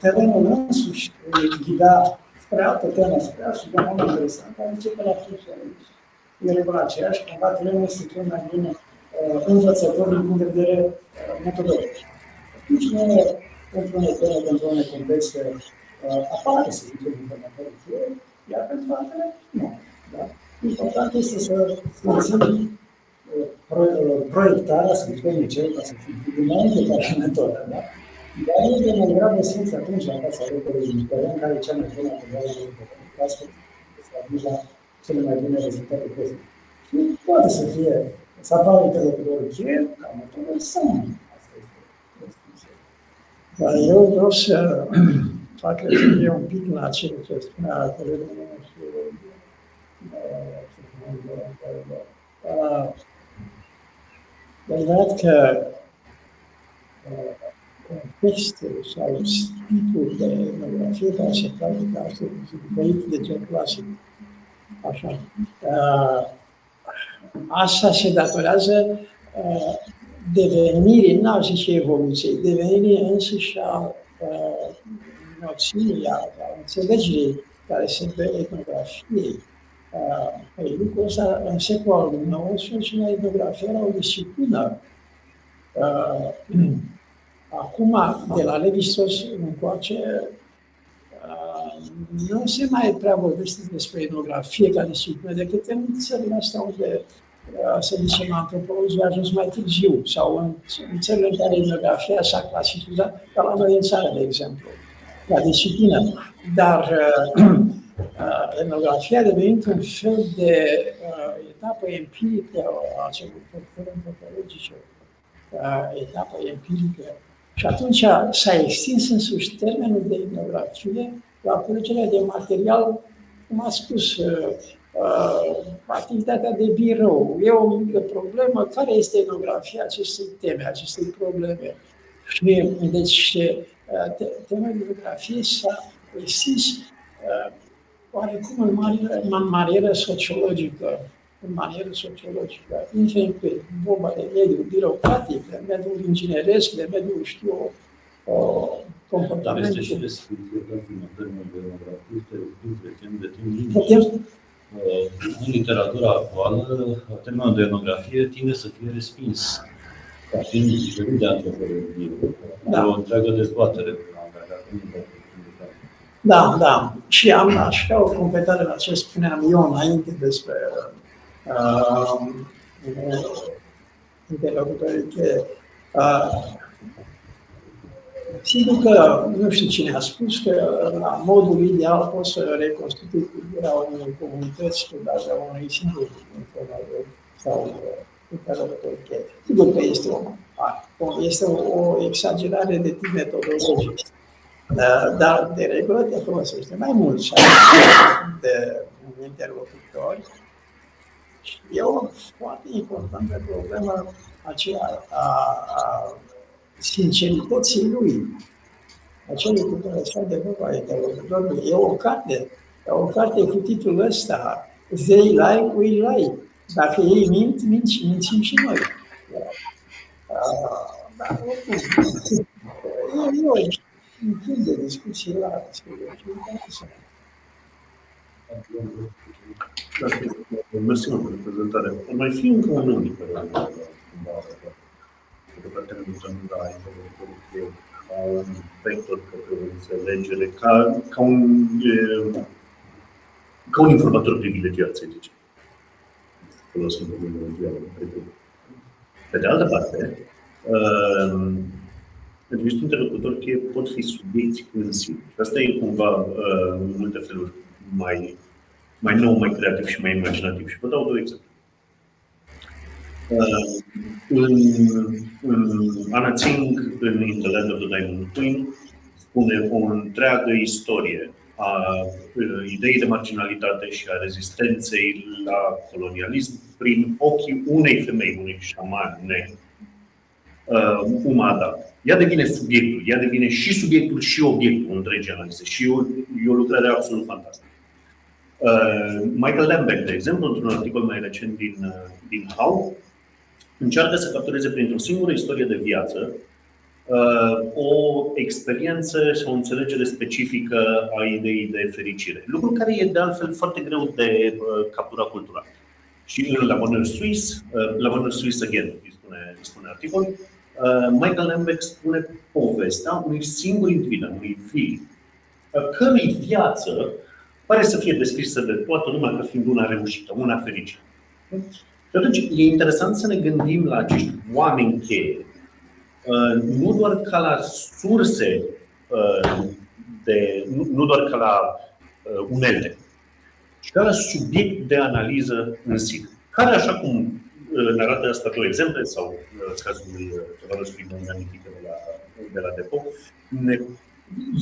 terenul însuși îi ghida spre altă temă, spre alt subiect mai interesant, care începe la atunci aici. E regula aceeași, cumva terenul este cel mai bine învățător din punct de vedere metodologic. Atunci nu pentru unele teme, pentru unele contexte, apare, să zicem, informatorii cheie, iar pentru altele, nu. Da? Important este să simțim proiectarea, să zicem, liceu, ca să fie dinainte ca și metodă. Da? Dar nu de mai degrabă simți atunci la casa lucrurilor din teren, care e cea mai bună abordare de teren, astfel să ajungi la cele mai bune rezultate posibile. Și poate să fie, să apară interlocutorul cheie, ca metodă, sau nu. Asta este răspunsul. Dar eu vreau să fac referire un pic la ceea ce spunea colegul meu și e adevărat că contextul sau tipul de etnografie care se practică astăzi este diferit de cel clasic. Așa. Asta se datorează devenirii, n-aș zice evoluției, devenirii însuși a noțiunii, a înțelegerii care se dă etnografiei. Lucrul ăsta, în secolul XIX, etnografia era o disciplină. Acum, de la Levi-Strauss încoace, nu se mai prea vorbește despre etnografie ca disciplină decât în țările astea unde, să zicem, antropologia a ajuns mai târziu sau în țările în care etnografia s-a clasificat, ca la noi în țară, de exemplu, ca disciplină. Dar etnografia a devenit un fel de etapă empirică a celor antropologice, etapă empirică. Și atunci s-a extins însuși termenul de etnografie la culegerea de material, cum a spus, activitatea de birou. E o mică problemă. Care este etnografia acestei teme, acestei probleme? Și deci tema de etnografie s-a extins oarecum în manieră sociologică, indiferent pe vorba de mediul birocratic, de mediul ingineresc, de mediul, știu, comportament. Este și descripție în termenul de etnografie, este recent de timp. În literatura actuală, termenul de etnografie tinde să fie respins, ca fiind diferit de antropologie. Da. O întreagă dezbatere. Da. Și aș vrea o completare la ce spuneam eu înainte despre interlocutorii cheie. Sigur că nu știu cine a spus că la modul ideal poți să reconstitui cultura unei comunități pe baza unui singur informator sau interlocutor cheie. Sigur că este o exagerare de tip metodologic. Dar de regulă te folosește mai mult și de interlocutori. Și e o foarte importantă problemă aceea a sincerității lui. Acelui cu care stai de vorba interlocutorului. E o carte cu titlul ăsta, They lie, we lie. Dacă ei mințim și noi. Dar oricum, e un timp de discuție la mersi mult pentru prezentare. Mai fi încă un nume pe care ne ducem la interlocutor ca un vector către o înțelegere, ca un informator privilegiat, să zicem. Folosind terminologia de trecut. Pe de altă parte, acești interlocutori cheie pot fi subiecti în sine. Și asta e cumva, în multe feluri, mai nou, mai creativ și mai imaginativ. Și vă dau două exemple. Anna Tsing, în In the Land of the Diamond Queen, spune o întreagă istorie a ideii de marginalitate și a rezistenței la colonialism prin ochii unei femei, unui șaman negru, Umada. Ea devine subiectul, ea devine și subiectul și obiectul întregii analize. Și e o lucrare absolut fantastică. Michael Lembeck, de exemplu, într-un articol mai recent din How, încearcă să captureze printr-o singură istorie de viață o experiență și o înțelegere specifică a ideii de fericire. Lucru care e de altfel foarte greu de capturat cultural. Și în La Bonheur Suisse again, spune articol, Michael Lembeck spune povestea unui singur individ, unui fiu, cărui viață pare să fie descrisă de toată lumea ca fiind una reușită, una fericită. Și atunci e interesant să ne gândim la acești oameni cheie, nu doar ca la surse, nu doar ca la unelte, ci ca la subiect de analiză în sine. Care, așa cum ne arată asta două exemple, sau cazul tovarășului Monganifică de la Depo,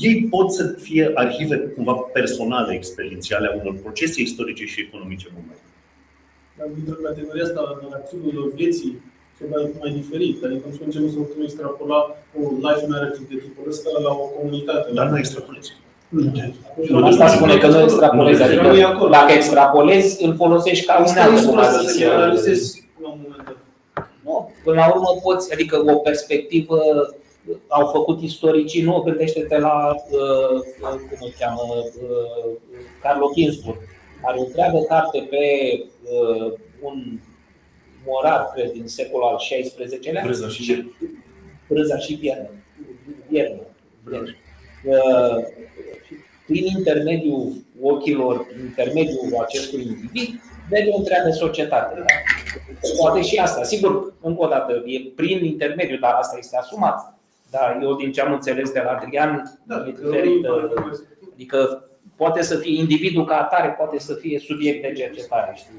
ei pot să fie arhive cumva personale, experiențiale a unor procese istorice și economice mult. Dar dintr-o categorie asta a narațiunilor vieții, ceva mai diferit. Adică nu începem să putem extrapola o life narrative de tipul ăsta la o comunitate. Dar nu extrapolezi. Asta spune că nu extrapolezi. Adică dacă extrapolezi, îl folosești ca un alt moment. Nu, până la urmă poți, adică o perspectivă, au făcut istoricii, nu gândește-te la, cum îl cheamă, Carlo Ginzburg. Are o întreagă carte pe un morar, cred, din secolul al XVI-lea. Brâza și Viernă. Prin intermediul ochilor, prin intermediul acestui individ, vede o întreagă societate. Da? Poate și asta. Sigur, încă o dată, e prin intermediul, dar asta este asumat. Da, eu din ce am înțeles de la Adrian, e diferit. Adică poate să fie individul ca atare, poate să fie subiect de cercetare. Știi?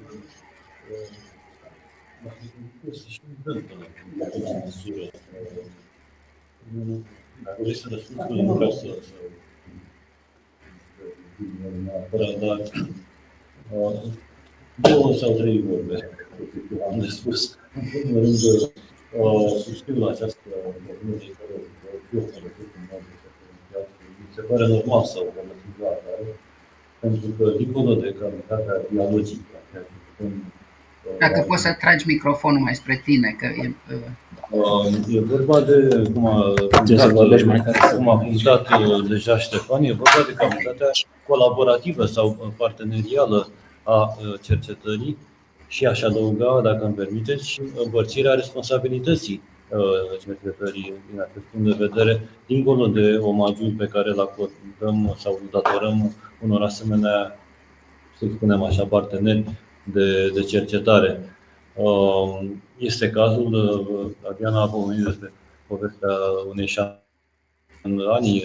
Dacă vrei să răspunzi, nu vreau să dar două sau trei vorbe am de spus. În primul rând, susțin la această tehnologie care eu mi se pare normal să o relativizare, pentru că dincolo de calitatea dialogică. Dacă poți să tragi microfonul mai spre tine, că e vorba de, cum a punctat deja Ștefan, e vorba de capacitatea colaborativă sau partenerială a cercetării și aș adăuga, dacă îmi permiteți, și împărțirea responsabilității cercetării din acest punct de vedere, dincolo de omagiul pe care îl acordăm sau îl datorăm unor asemenea, să spunem așa, parteneri de cercetare. Este cazul, Adriana a pomenit despre povestea unei șamane în anii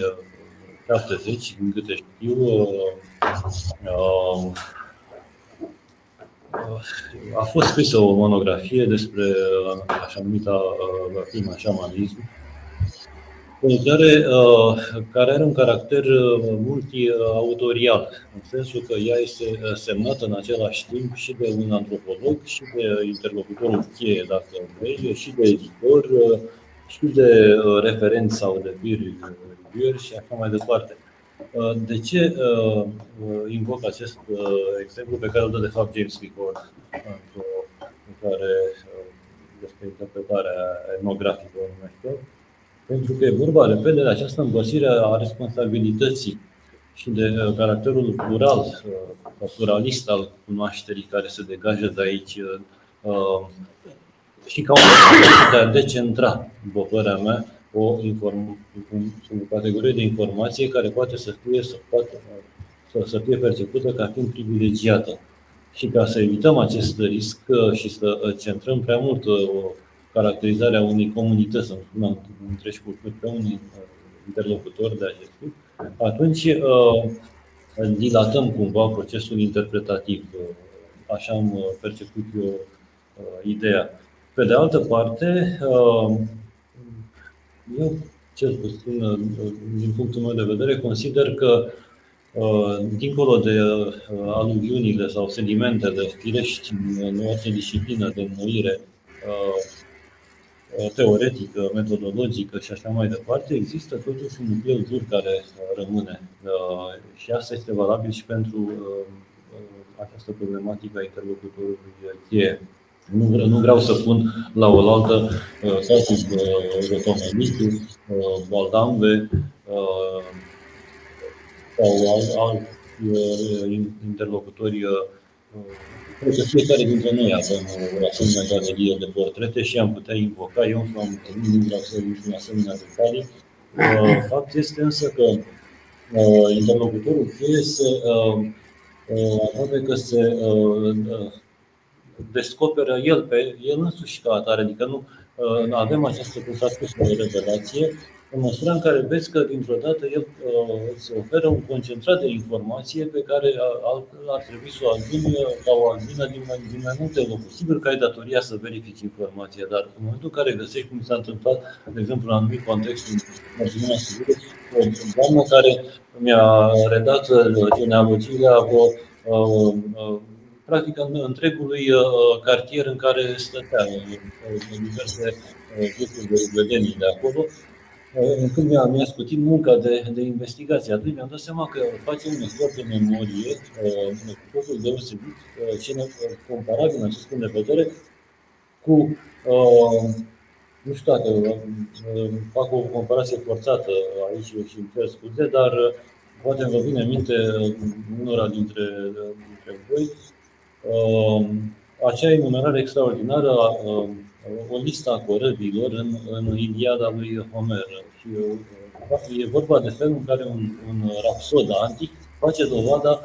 70, din câte știu, a fost scrisă o monografie despre așa numita prima șamanism, O lucrare care are un caracter multiautorial, în sensul că ea este semnată în același timp și de un antropolog, și de interlocutorul cheie, dacă vrei, și de editor, și de referenți sau de peer reviewer și așa mai departe. De ce invoc acest exemplu pe care îl dă de fapt James Pickford, în care despre interpretarea etnografică o numește? Pentru că e vorba, repede, de această împărțire a responsabilității și de caracterul plural, pluralist al cunoașterii care se degajă de aici și ca un de a decentra, după părerea mea, o categorie de informație care poate să fie percepută ca fiind privilegiată. Și ca să evităm acest risc și să centrăm prea mult caracterizarea unei comunități, să spunem, întregi culturi pe un interlocutor de acest tip, atunci dilatăm cumva procesul interpretativ. Așa am perceput eu ideea. Pe de altă parte, eu, cel puțin din punctul meu de vedere, consider că dincolo de aluviunile sau sedimentele firești în orice disciplină de înnoire teoretică, metodologică și așa mai departe, există totuși un nucleu dur care rămâne. Și asta este valabil și pentru această problematică a interlocutorului cheie. Nu vreau să pun la oaltă cazul Rotomenitu, Valdambe sau alți interlocutori. Cred că fiecare dintre noi avem o asemenea galerie de portrete și am putea invoca. Eu nu am întâlnit, nu vreau să intru în asemenea detalii. Fapt este însă că interlocutorul cheie aproape că se descoperă el însuși ca atare, adică nu avem această, cum s-a spus, o revelație, în măsura în care vezi că dintr-o dată el îți oferă un concentrat de informație pe care ar trebui să o aduni ca o adună din mai multe locuri. Sigur că ai datoria să verifici informația, dar în momentul în care găsești, cum s-a întâmplat, de exemplu, în anumit context, în Marginea Sigură, o doamnă care mi-a redat genealogiile practic întregului cartier în care stătea, în diverse grupuri de rugădenii de acolo, încât mi-a scutit munca de investigație. Atunci mi-am dat seama că face un efort de memorie, cu totul deosebit și comparabil în acest punct de vedere cu, nu știu dacă fac o comparație forțată aici și îmi cer scuze, dar poate vă vine în minte unora dintre voi acea enumerare extraordinară, o listă a corăbiilor în Iliada lui Homer. Și e vorba de felul în care un rapsod antic face dovada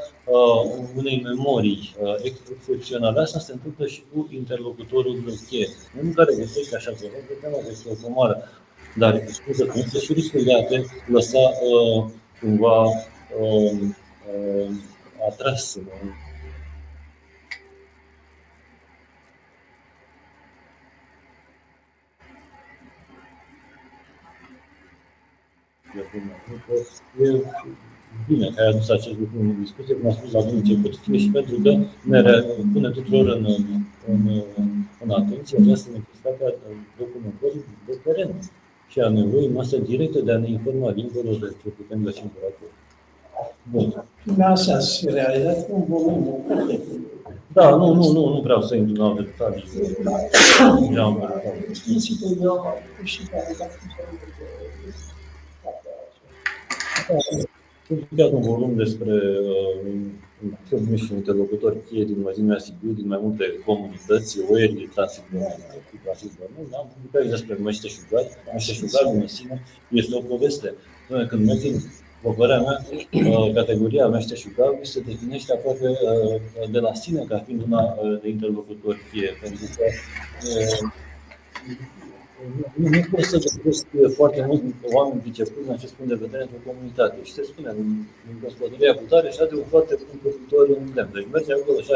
unei memorii excepționale. Asta se întâmplă și cu interlocutorul cheie. În care găsești așa ceva, de teama că este o comară. Dar spusă că este și riscul de a te lăsa cumva atras. E bine că ai adus acest lucru în discuție, cum am spus la bun început, fie și pentru că ne pune tuturor în atenție această necesitatea documentării de teren și a nevoii noastre directe de a ne informa dincolo de ce putem găsi în acolo. Bun. Dumneavoastră ați realizat un volum. Da, nu vreau să intru în alte detalii. Știți că eu am și care Am publicat un volum despre interlocutori cheie din Mărimea Sibiu, din mai multe comunități, OER, Transilvania. Am publicat și despre meșteșugari. Meșteșugarul în sine este o poveste. Când mergem, după părerea mea, categoria meșteșugarului se definește aproape de la sine ca fiind una de interlocutori cheie, pentru că nu poți să găsești foarte mulți oameni pricepuți în acest punct de vedere într-o comunitate. Și se spune, în gospodăria cu tare și de un foarte bun produsător în lemn. Deci merge acolo și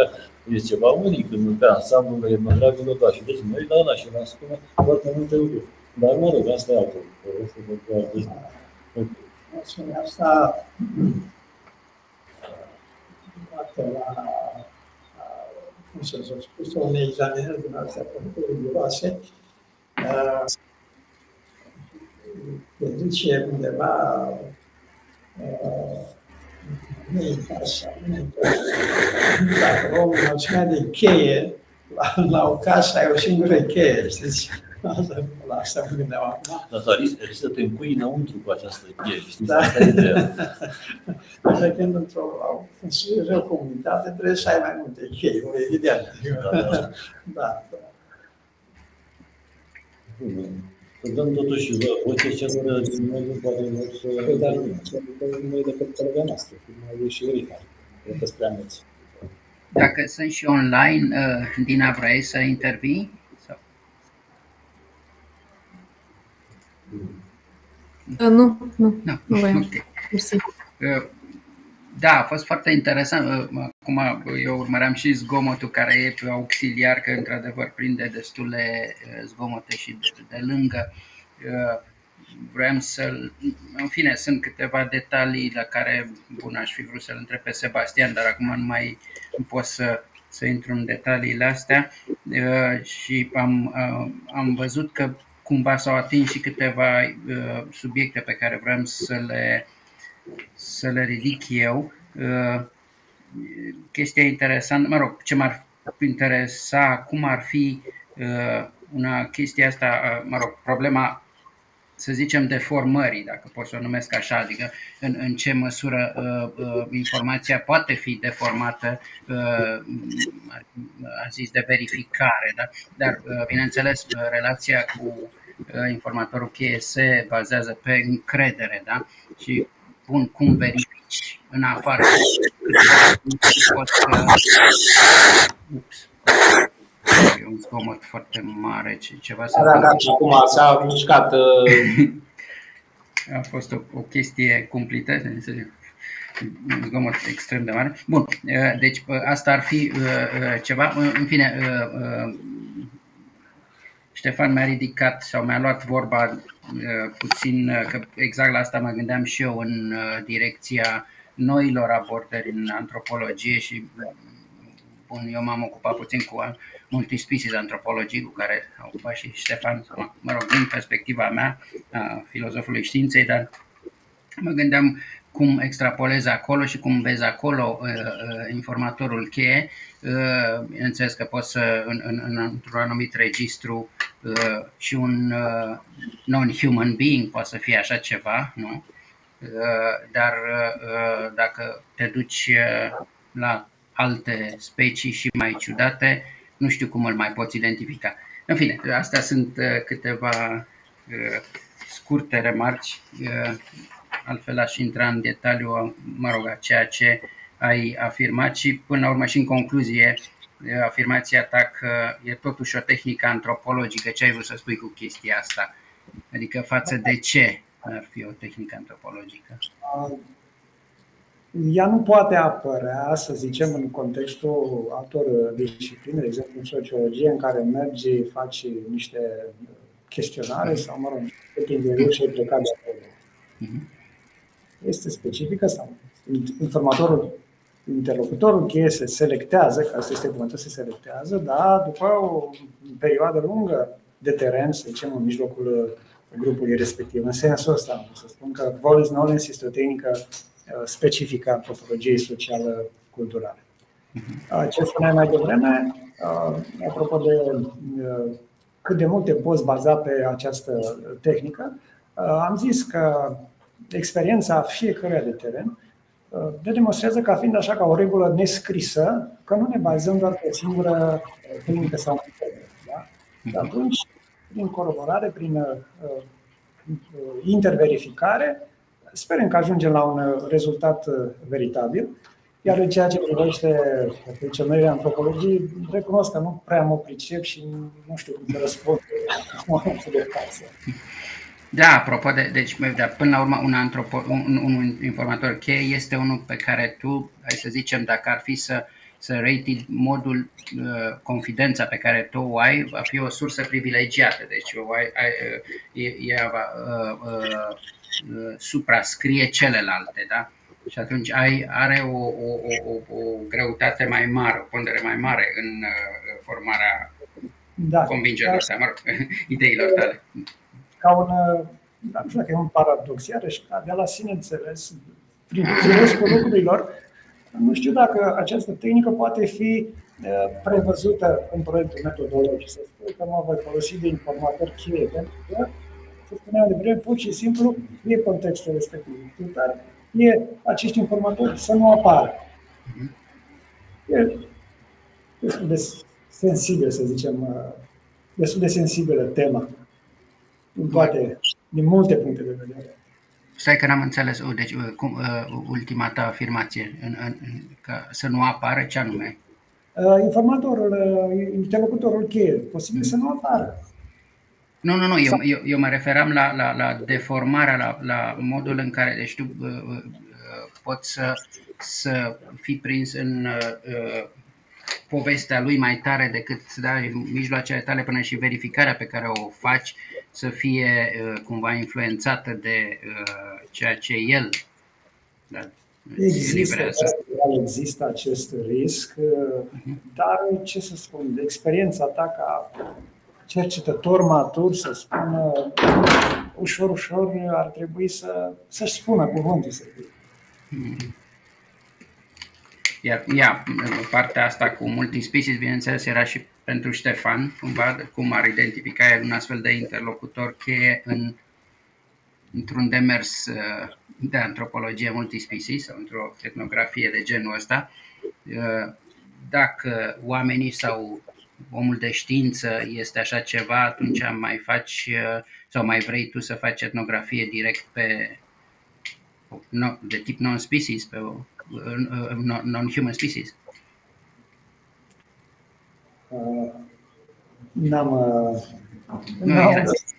este ceva unic pe ansamblul etnografic local. Și deci noi la ăla și l-am spune foarte multe lucruri. Dar mă rog, asta e altă. Asta poate la, cum să s-a spus, unei examinări din astea riguroase, te duce undeva nu e casa, dacă o mulțimea de cheie la o casă ai o singură cheie, știți? La asta mă gândeam acum. Dar risc să te încui înăuntru cu această cheie, știți? Da. Asta e ideea. Așa că într-o comunitate trebuie să ai mai multe chei, evident. Da. Să dăm totuși voce celor din mediul care vor să... Dar nu e decât colega noastră, mai e și Erica. Cred că spre mulți. Dacă sunt și online, Dina, vrei să intervii? Nu voiam. Okay. Da, a fost foarte interesant. Acum eu urmăream și zgomotul care e auxiliar, că într-adevăr prinde destule zgomote și de lângă. Vreau să-l... În fine, sunt câteva detalii la care, bun, aș fi vrut să-l întreb pe Sebastian, dar acum nu mai pot să intru în detaliile astea. Și am văzut că cumva s-au atins și câteva subiecte pe care vreau să le ridic eu. Chestia interesantă, mă rog, ce m-ar interesa, cum ar fi una chestia asta, mă rog, problema, să zicem, deformării, dacă pot să o numesc așa, adică în ce măsură informația poate fi deformată, a zis de verificare, da? Dar bineînțeles relația cu informatorul cheie se bazează pe încredere, da? Și bun, cum verifici în afară? Ups. E un zgomot foarte mare, ceva să... Da, acum s-a mișcat. A fost o chestie cumplită, un zgomot extrem de mare. Bun, deci asta ar fi ceva. În fine, Ștefan mi-a ridicat sau mi-a luat vorba puțin, că exact la asta mă gândeam și eu în direcția noilor abordări în antropologie și bun, eu m-am ocupat puțin cu multispecies antropologie, cu care a ocupat și Ștefan, mă rog, din perspectiva mea, a filozofului științei, dar mă gândeam cum extrapolezi acolo și cum vezi acolo informatorul cheie. Bineînțeles că poți să, într-un anumit registru, și un non-human being poate să fie așa ceva, nu? Dar dacă te duci la alte specii și mai ciudate, nu știu cum îl mai poți identifica. În fine, astea sunt câteva scurte remarci. Altfel aș intra în detaliu, mă rog, a ceea ce ai afirmat și până la urmă și în concluzie afirmația ta că e totuși o tehnică antropologică. Ce ai vrut să spui cu chestia asta? Adică față de ce ar fi o tehnică antropologică? Ea nu poate apărea, să zicem, în contextul altor discipline, de exemplu în sociologie, în care mergi, faci niște chestionare sau, mă rog, pe interviu și ai plecat de acolo. Este specifică sau interlocutorul cheie se selectează, că asta este cuvântul, se selectează, dar după o perioadă lungă de teren, să zicem, în mijlocul grupului respectiv. În sensul ăsta, să spun că Wallace-Knowles este o tehnică specifică a antropologiei socială-culturale. Ce spuneam mai devreme, apropo de cât de mult te poți baza pe această tehnică, am zis că experiența fiecăruia de teren ne demonstrează ca fiind așa ca o regulă nescrisă, că nu ne bazăm doar pe o singură tehnică sau metodă. Da? Și atunci, prin coroborare, prin interverificare, sperăm că ajungem la un rezultat veritabil. Iar în ceea ce privește funcționările antropologiei, recunosc că nu prea mă pricep și nu știu cum să răspund la momentul de față. Da, apropo de, deci, până la urmă, un informator cheie este unul pe care tu, hai să zicem, dacă ar fi să să rated modul, confidența pe care tu o ai va fi o sursă privilegiată. Deci ea va suprascrie celelalte, da? Și atunci are o greutate mai mare, o pondere mai mare în formarea convingerilor tale, ideilor tale. Ca un, nu știu dacă e un paradox, iarăși, ca de la sine înțeles, prin înțelesul lucrurilor, nu știu dacă această tehnică poate fi prevăzută în proiectul metodologic. Să spun că mă voi folosi de informatori cheie, pentru că, să spuneam de vreme, pur și simplu, e contextul respectiv, dar e acești informatori să nu apară. E destul de sensibil, să zicem, destul de sensibilă tema, din multe puncte de vedere. Stai că n-am înțeles. Deci, ultima ta afirmație, că să nu apară, ce anume? Interlocutorul cheie, posibil să nu apară. Nu, eu mă referam la deformarea, la modul în care, deci tu poți să fii prins în povestea lui mai tare decât mijloacele tale, până și verificarea pe care o faci să fie cumva influențată de ceea ce el Există acest risc, dar ce să spun, de experiența ta ca cercetător matur, să spună, ușor ar trebui să-și spună cuvântul. Iar partea asta cu multispecies, bineînțeles, era și pentru Ștefan, cumva, cum ar identifica el un astfel de interlocutor cheie într-un demers de antropologie multispecies sau într-o etnografie de genul ăsta. Dacă oamenii sau omul de știință este așa ceva, atunci mai faci sau mai vrei tu să faci etnografie direct de tip non-species, pe non-human species?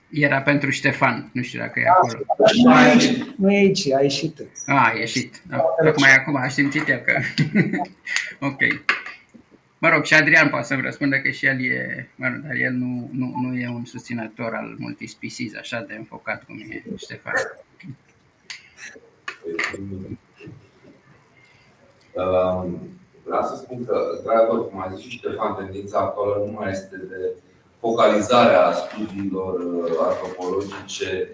Era pentru Ștefan, nu știu dacă e acolo. Nu e aici, a ieșit. A ieșit. Acum a simțit el că... Ok. Mă rog, și Adrian poate să-mi răspundă că și el e... dar el nu e un susținător al multispecies așa de înfocat cum e Ștefan. Vreau să spun că, într-adevăr, cum a zis și Ștefan, tendința actuală nu mai este de focalizarea studiilor antropologice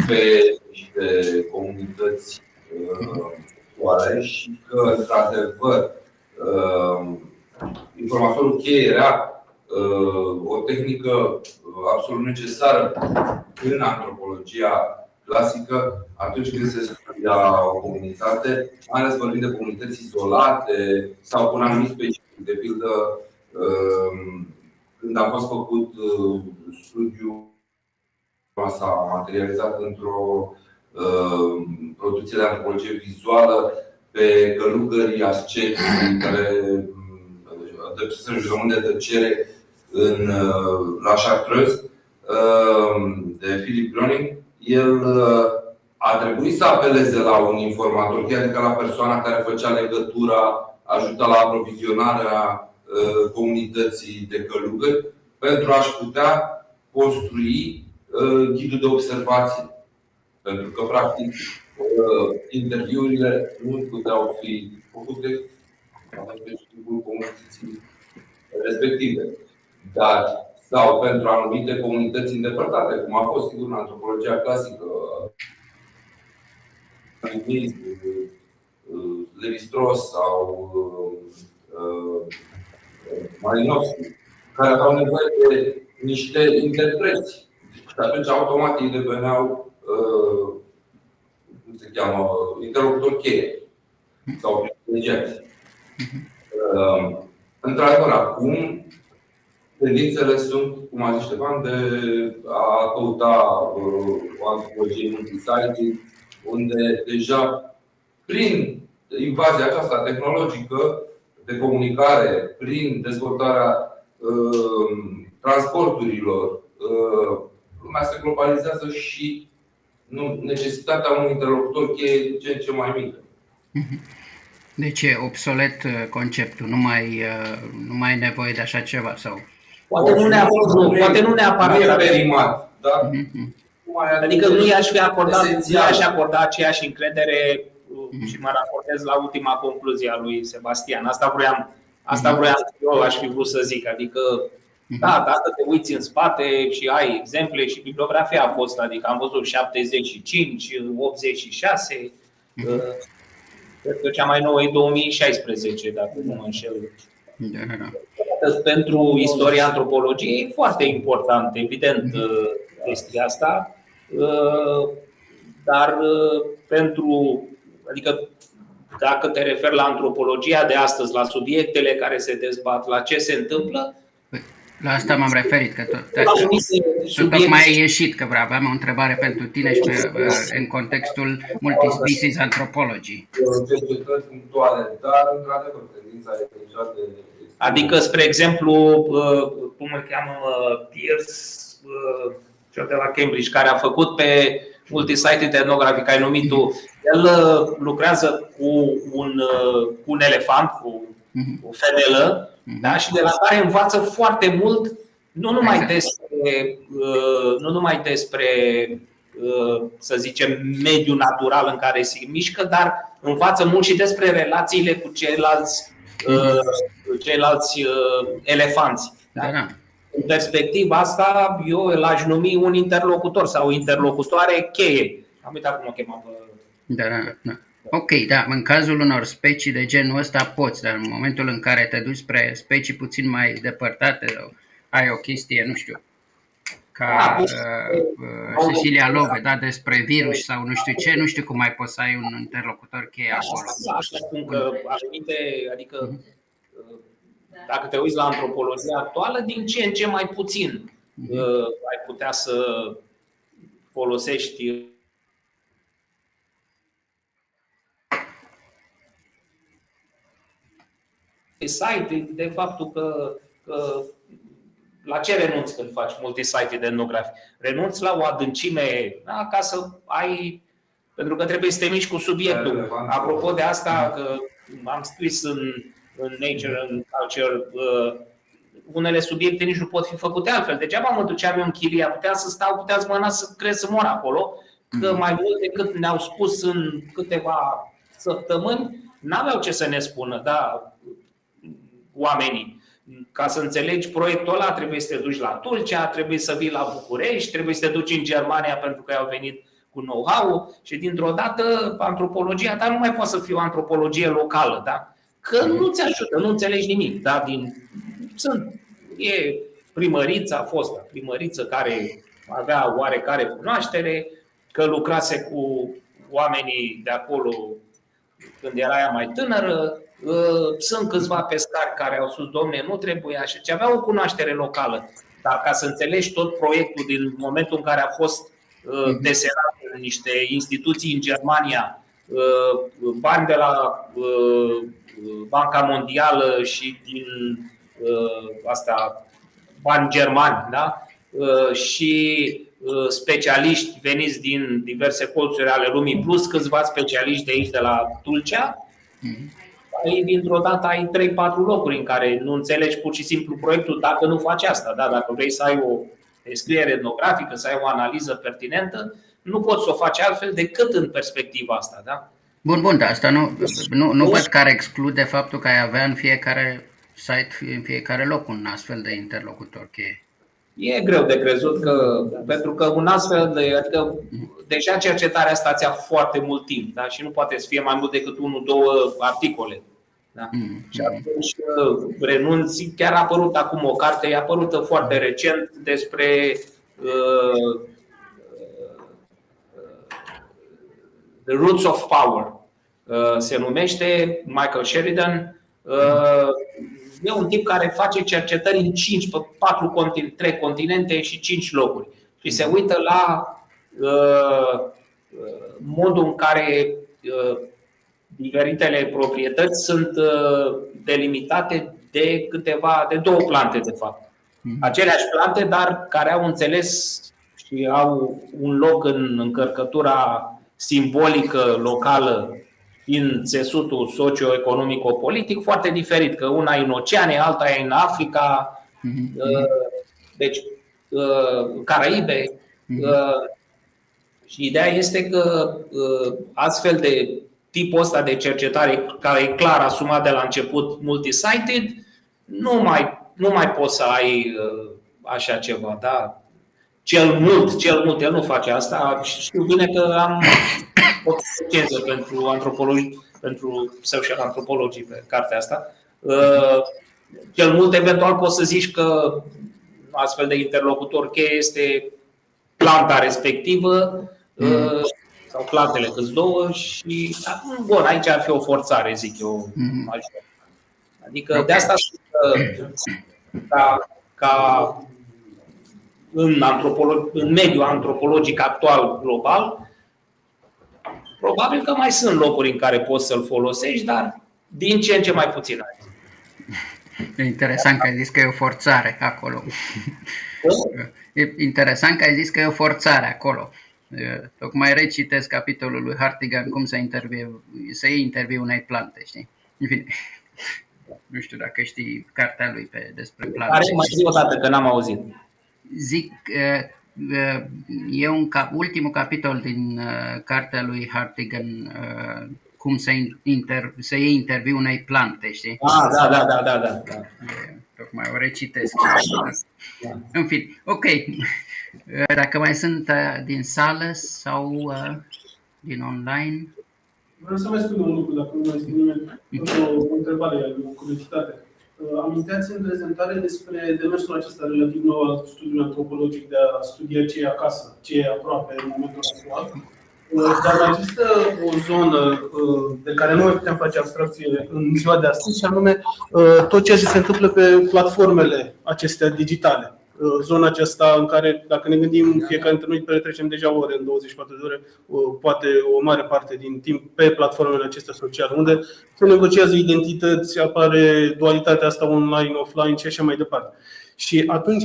pe niște comunități oare și că, într-adevăr, informatorul cheie era o tehnică absolut necesară în antropologia clasică atunci când se studia o comunitate, mai ales vorbind de comunități izolate sau cu un anumit specific. De pildă, când a fost făcut studiul, s-a materializat într-o producție de antropologie vizuală pe călugării asceti care depășesc un jurământ de tăcere la Chartreuse, de Philip Groening. El a trebuit să apeleze la un informator, chiar adică la persoana care făcea legătura, ajuta la aprovizionarea comunității de călugări, pentru a-și putea construi ghidul de observație. Pentru că, practic, interviurile nu puteau fi făcute pe timpul comunității respective. Dar sau pentru anumite comunități îndepărtate, cum a fost sigur în antropologia clasică, Levi-Strauss sau Malinowski, care aveau nevoie de niște interpreți. Și atunci automat ei deveneau, cum se cheamă, interlocutori cheie sau privilegiați. Într-adevăr, acum tendințele sunt, cum a zis Ștefan, de a căuta o antropologie multisite, unde deja prin invazia aceasta tehnologică de comunicare, prin dezvoltarea transporturilor, lumea se globalizează și necesitatea unui interlocutor cheie ce în ce mai mică. Deci e obsolet conceptul, nu mai e nevoie de așa ceva sau? Poate nu neapărat. Da? Adică nu i-aș acorda aceeași încredere și mă raportez la ultima concluzie a lui Sebastian. Asta vroiam eu, aș fi vrut să zic. Adică, da, dacă te uiți în spate și ai exemple și bibliografia a fost, adică am văzut 75, 86, cred că cea mai nouă e 2016, dacă nu mă înșel. Pentru istoria antropologiei e foarte important, evident, chestia asta, dar adică dacă te referi la antropologia de astăzi, la subiectele care se dezbat, la ce se întâmplă, la asta m-am referit, că tocmai ai ieșit, că aveam o întrebare pentru tine și în contextul multispecies anthropology. Adică, spre exemplu, cum îl cheamă, Pierce, cel de la Cambridge, care a făcut pe multi-sited ethnographic, ai numit tu, el lucrează cu un elefant, cu o femelă, da? Și de la care învață foarte mult, nu numai despre să zicem, mediul natural în care se mișcă, dar învață mult și despre relațiile cu ceilalți elefanți. Da? În perspectiva asta, eu l-aș numi un interlocutor sau o interlocutoare cheie. Am uitat cum o chema. Ok, da, în cazul unor specii de genul ăsta poți, dar în momentul în care te duci spre specii puțin mai depărtate, ai o chestie, nu știu, ca Cecilia Love, da, despre virus sau nu știu ce, nu știu cum mai poți să ai un interlocutor cheie acolo. Așa spun că adică dacă te uiți la antropologia actuală, din ce în ce mai puțin ai putea să folosești site de faptul că la ce renunți când faci multi-site de etnografie? Renunți la o adâncime, da, ca să ai, pentru că trebuie să te miști cu subiectul. Apropo de asta, că am scris în Nature and Culture, unele subiecte nici nu pot fi făcute altfel. Degeaba mă duceam eu în Chiria, puteam să stau, puteam să mă las să crezi să mor acolo, că mai mult decât ne-au spus în câteva săptămâni, n-aveau ce să ne spună, da, oamenii. Ca să înțelegi proiectul ăla, trebuie să te duci la Tulcea, trebuie să vii la București, trebuie să te duci în Germania pentru că au venit cu know-how și dintr-o dată antropologia ta nu mai poate să fie o antropologie locală, da? Că nu ți ajută, nu înțelegi nimic, da? E primărița, fosta primăriță care avea oarecare cunoaștere, că lucrase cu oamenii de acolo când era ea mai tânără. Sunt câțiva pescari care au spus, domne, nu trebuie așa, ce avea o cunoaștere locală. Dar ca să înțelegi tot proiectul din momentul în care a fost deserat în niște instituții în Germania, bani de la Banca Mondială și din bani germani, da? Și specialiști veniți din diverse colțuri ale lumii, plus câțiva specialiști de aici, de la Tulcea, dintr-o dată ai 3-4 locuri în care nu înțelegi pur și simplu proiectul dacă nu faci asta. Da? Dacă vrei să ai o descriere etnografică, să ai o analiză pertinentă, nu poți să o faci altfel decât în perspectiva asta. Da? Bun, dar asta nu văd care exclude faptul că ai avea în fiecare site, în fiecare loc, un astfel de interlocutor cheie. E greu de crezut pentru că un astfel adică deja cercetarea asta ți-a foarte mult timp, da? Și nu poate să fie mai mult decât 1-2 articole. Da? Și atunci renunți. Chiar a apărut acum o carte, e apărută foarte recent despre The Roots of Power. Se numește Michael Sheridan. E un tip care face cercetări în 3 continente și 5 locuri. Și se uită la modul în care diferitele proprietăți sunt delimitate de 2 plante, de fapt. Aceleași plante, dar care au înțeles și au un loc în încărcătura simbolică locală din țesutul socio-economico-politic foarte diferit, că una e în oceane, alta e în Africa, deci Caraibe. Și ideea este că astfel de tipul ăsta de cercetare, care e clar asumat de la început multi-sited, nu mai poți să ai așa ceva, da? Cel mult, el nu face asta. Știu bine că am o licență pentru antropologi, pentru social antropologii pe cartea asta. Cel mult, eventual, poți să zici că astfel de interlocutor cheie este planta respectivă sau plantele câți două și bun, aici ar fi o forțare, zic eu. Adică de asta ca în mediul antropologic actual global, probabil că mai sunt locuri în care poți să-l folosești, dar din ce în ce mai puțin ai. E interesant că ai zis că e o forțare acolo. E interesant că ai zis că e o forțare acolo. Tocmai recitesc capitolul lui Hartigan, cum să iei interviu unei plante, știi? În fine, nu știu dacă știi cartea lui despre plante. Are mai zi o dată, că n-am auzit. Zic, e ultimul capitol din cartea lui Hartigan, cum să iei interviu unei plante, știi? Da. Tocmai o recitesc. În fine, ok. Dacă mai sunt din sală sau din online. Vreau să mai spun un lucru, dacă nu mai spune nimeni, o întrebare, o curiozitate. Aminteați în prezentare despre demersul acesta relativ nou al studiului antropologic de a studia ce e acasă, ce e aproape în momentul actual. Dar există o zonă de care nu mai putem face abstracție în ziua de astăzi, și anume tot ceea ce se întâmplă pe platformele acestea digitale. Zona aceasta în care, dacă ne gândim, fiecare dintre noi petrecem deja ore în 24 de ore, poate o mare parte din timp pe platformele acestea sociale, unde se negociază identități, apare dualitatea asta online, offline și așa mai departe. Și atunci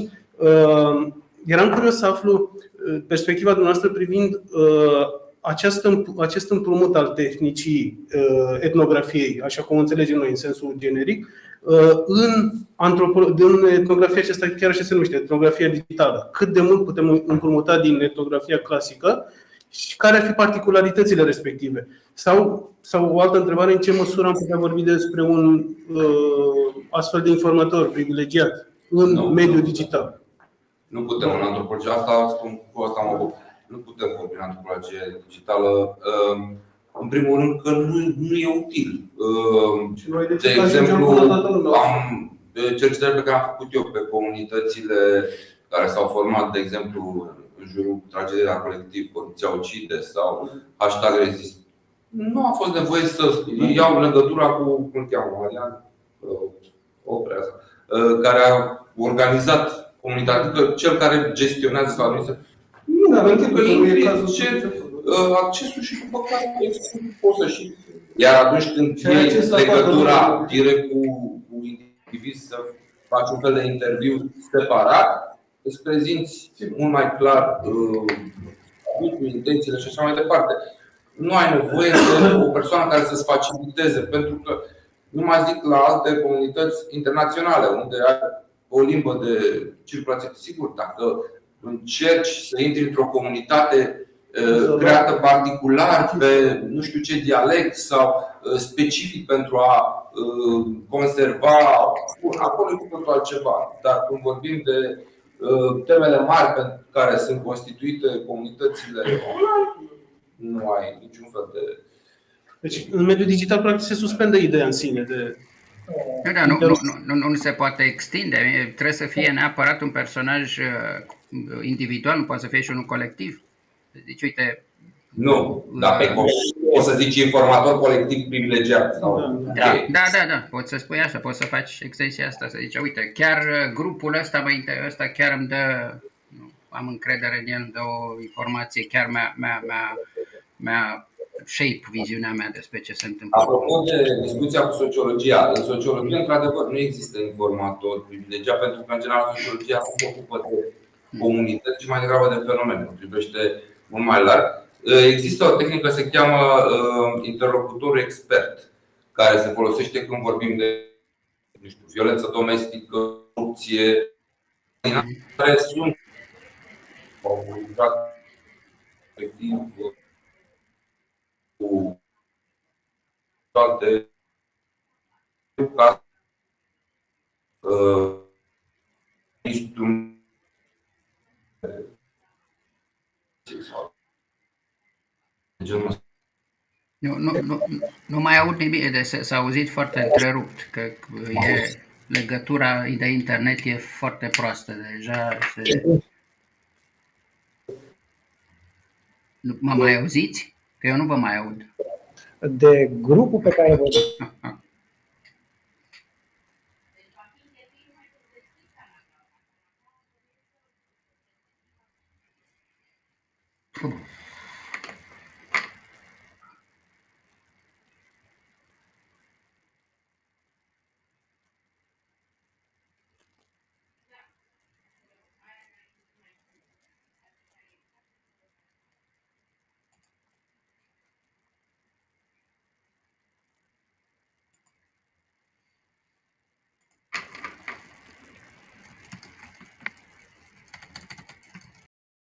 eram curios să aflu perspectiva dumneavoastră privind acest împrumut al tehnicii etnografiei, așa cum o înțelegem noi în sensul generic, în etnografia aceasta, chiar așa se numește, etnografia digitală. Cât de mult putem împrumuta din etnografia clasică și care ar fi particularitățile respective? Sau o altă întrebare, în ce măsură am putea vorbi despre un astfel de informator privilegiat în mediul digital? Nu putem în antropologie, asta spun cu asta mă bucur. Nu putem vorbi în antropologie digitală. În primul rând că nu e util. De exemplu, cercetările pe care am făcut eu pe comunitățile care s-au format, de exemplu, în jurul tragediei la colectiv, Poliția Ucide sau #Resist. Nu a fost nevoie să iau legătura cu, cum îl cheamă, Marian Oprea, care a organizat comunitatea, adică cel care gestionează sau administrează. Nu accesul și după care poți să și. Iar atunci când iei legătura direct cu indivizi, să faci un fel de interviu separat, îți prezinți mult mai clar cu intențiile și așa mai departe. Nu ai nevoie de o persoană care să-ți faciliteze, pentru că nu mai zic la alte comunități internaționale unde ai o limbă de circulație. Sigur, dacă încerci să intri într-o comunitate creată particular pe nu știu ce dialect sau specific pentru a conserva, acolo e cu totul altceva. Dar când vorbim de temele mari pentru care sunt constituite comunitățile online, nu ai niciun fel de. Deci în mediul digital practic se suspendă ideea în sine de. Nu se poate extinde. Trebuie să fie neapărat un personaj individual, nu poate să fie și unul colectiv. Deci, uite. Nu, dar o să zici informator colectiv privilegiat. Da. Poți să spui așa, poți să faci extensia asta, să zici, uite, chiar grupul ăsta chiar îmi dă, am încredere în el, îmi dă o informație, chiar mi-a shape viziunea mea despre ce se întâmplă. Apropo de discuția cu sociologia, în sociologie, într-adevăr, nu există informator privilegiat, pentru că, în general, sociologia se ocupă de comunități și mai degrabă de fenomene. Privește mult mai larg. Există o tehnică, se cheamă interlocutor expert, care se folosește când vorbim de, nu știu, violență domestică, corupție, care sunt efectiv cu alte ca instrumente. Nu mai aud nimic, s-a auzit foarte întrerupt, că legătura de internet e foarte proastă deja. Mă mai auziți? Că eu nu vă mai aud. De grupul pe care vorbim.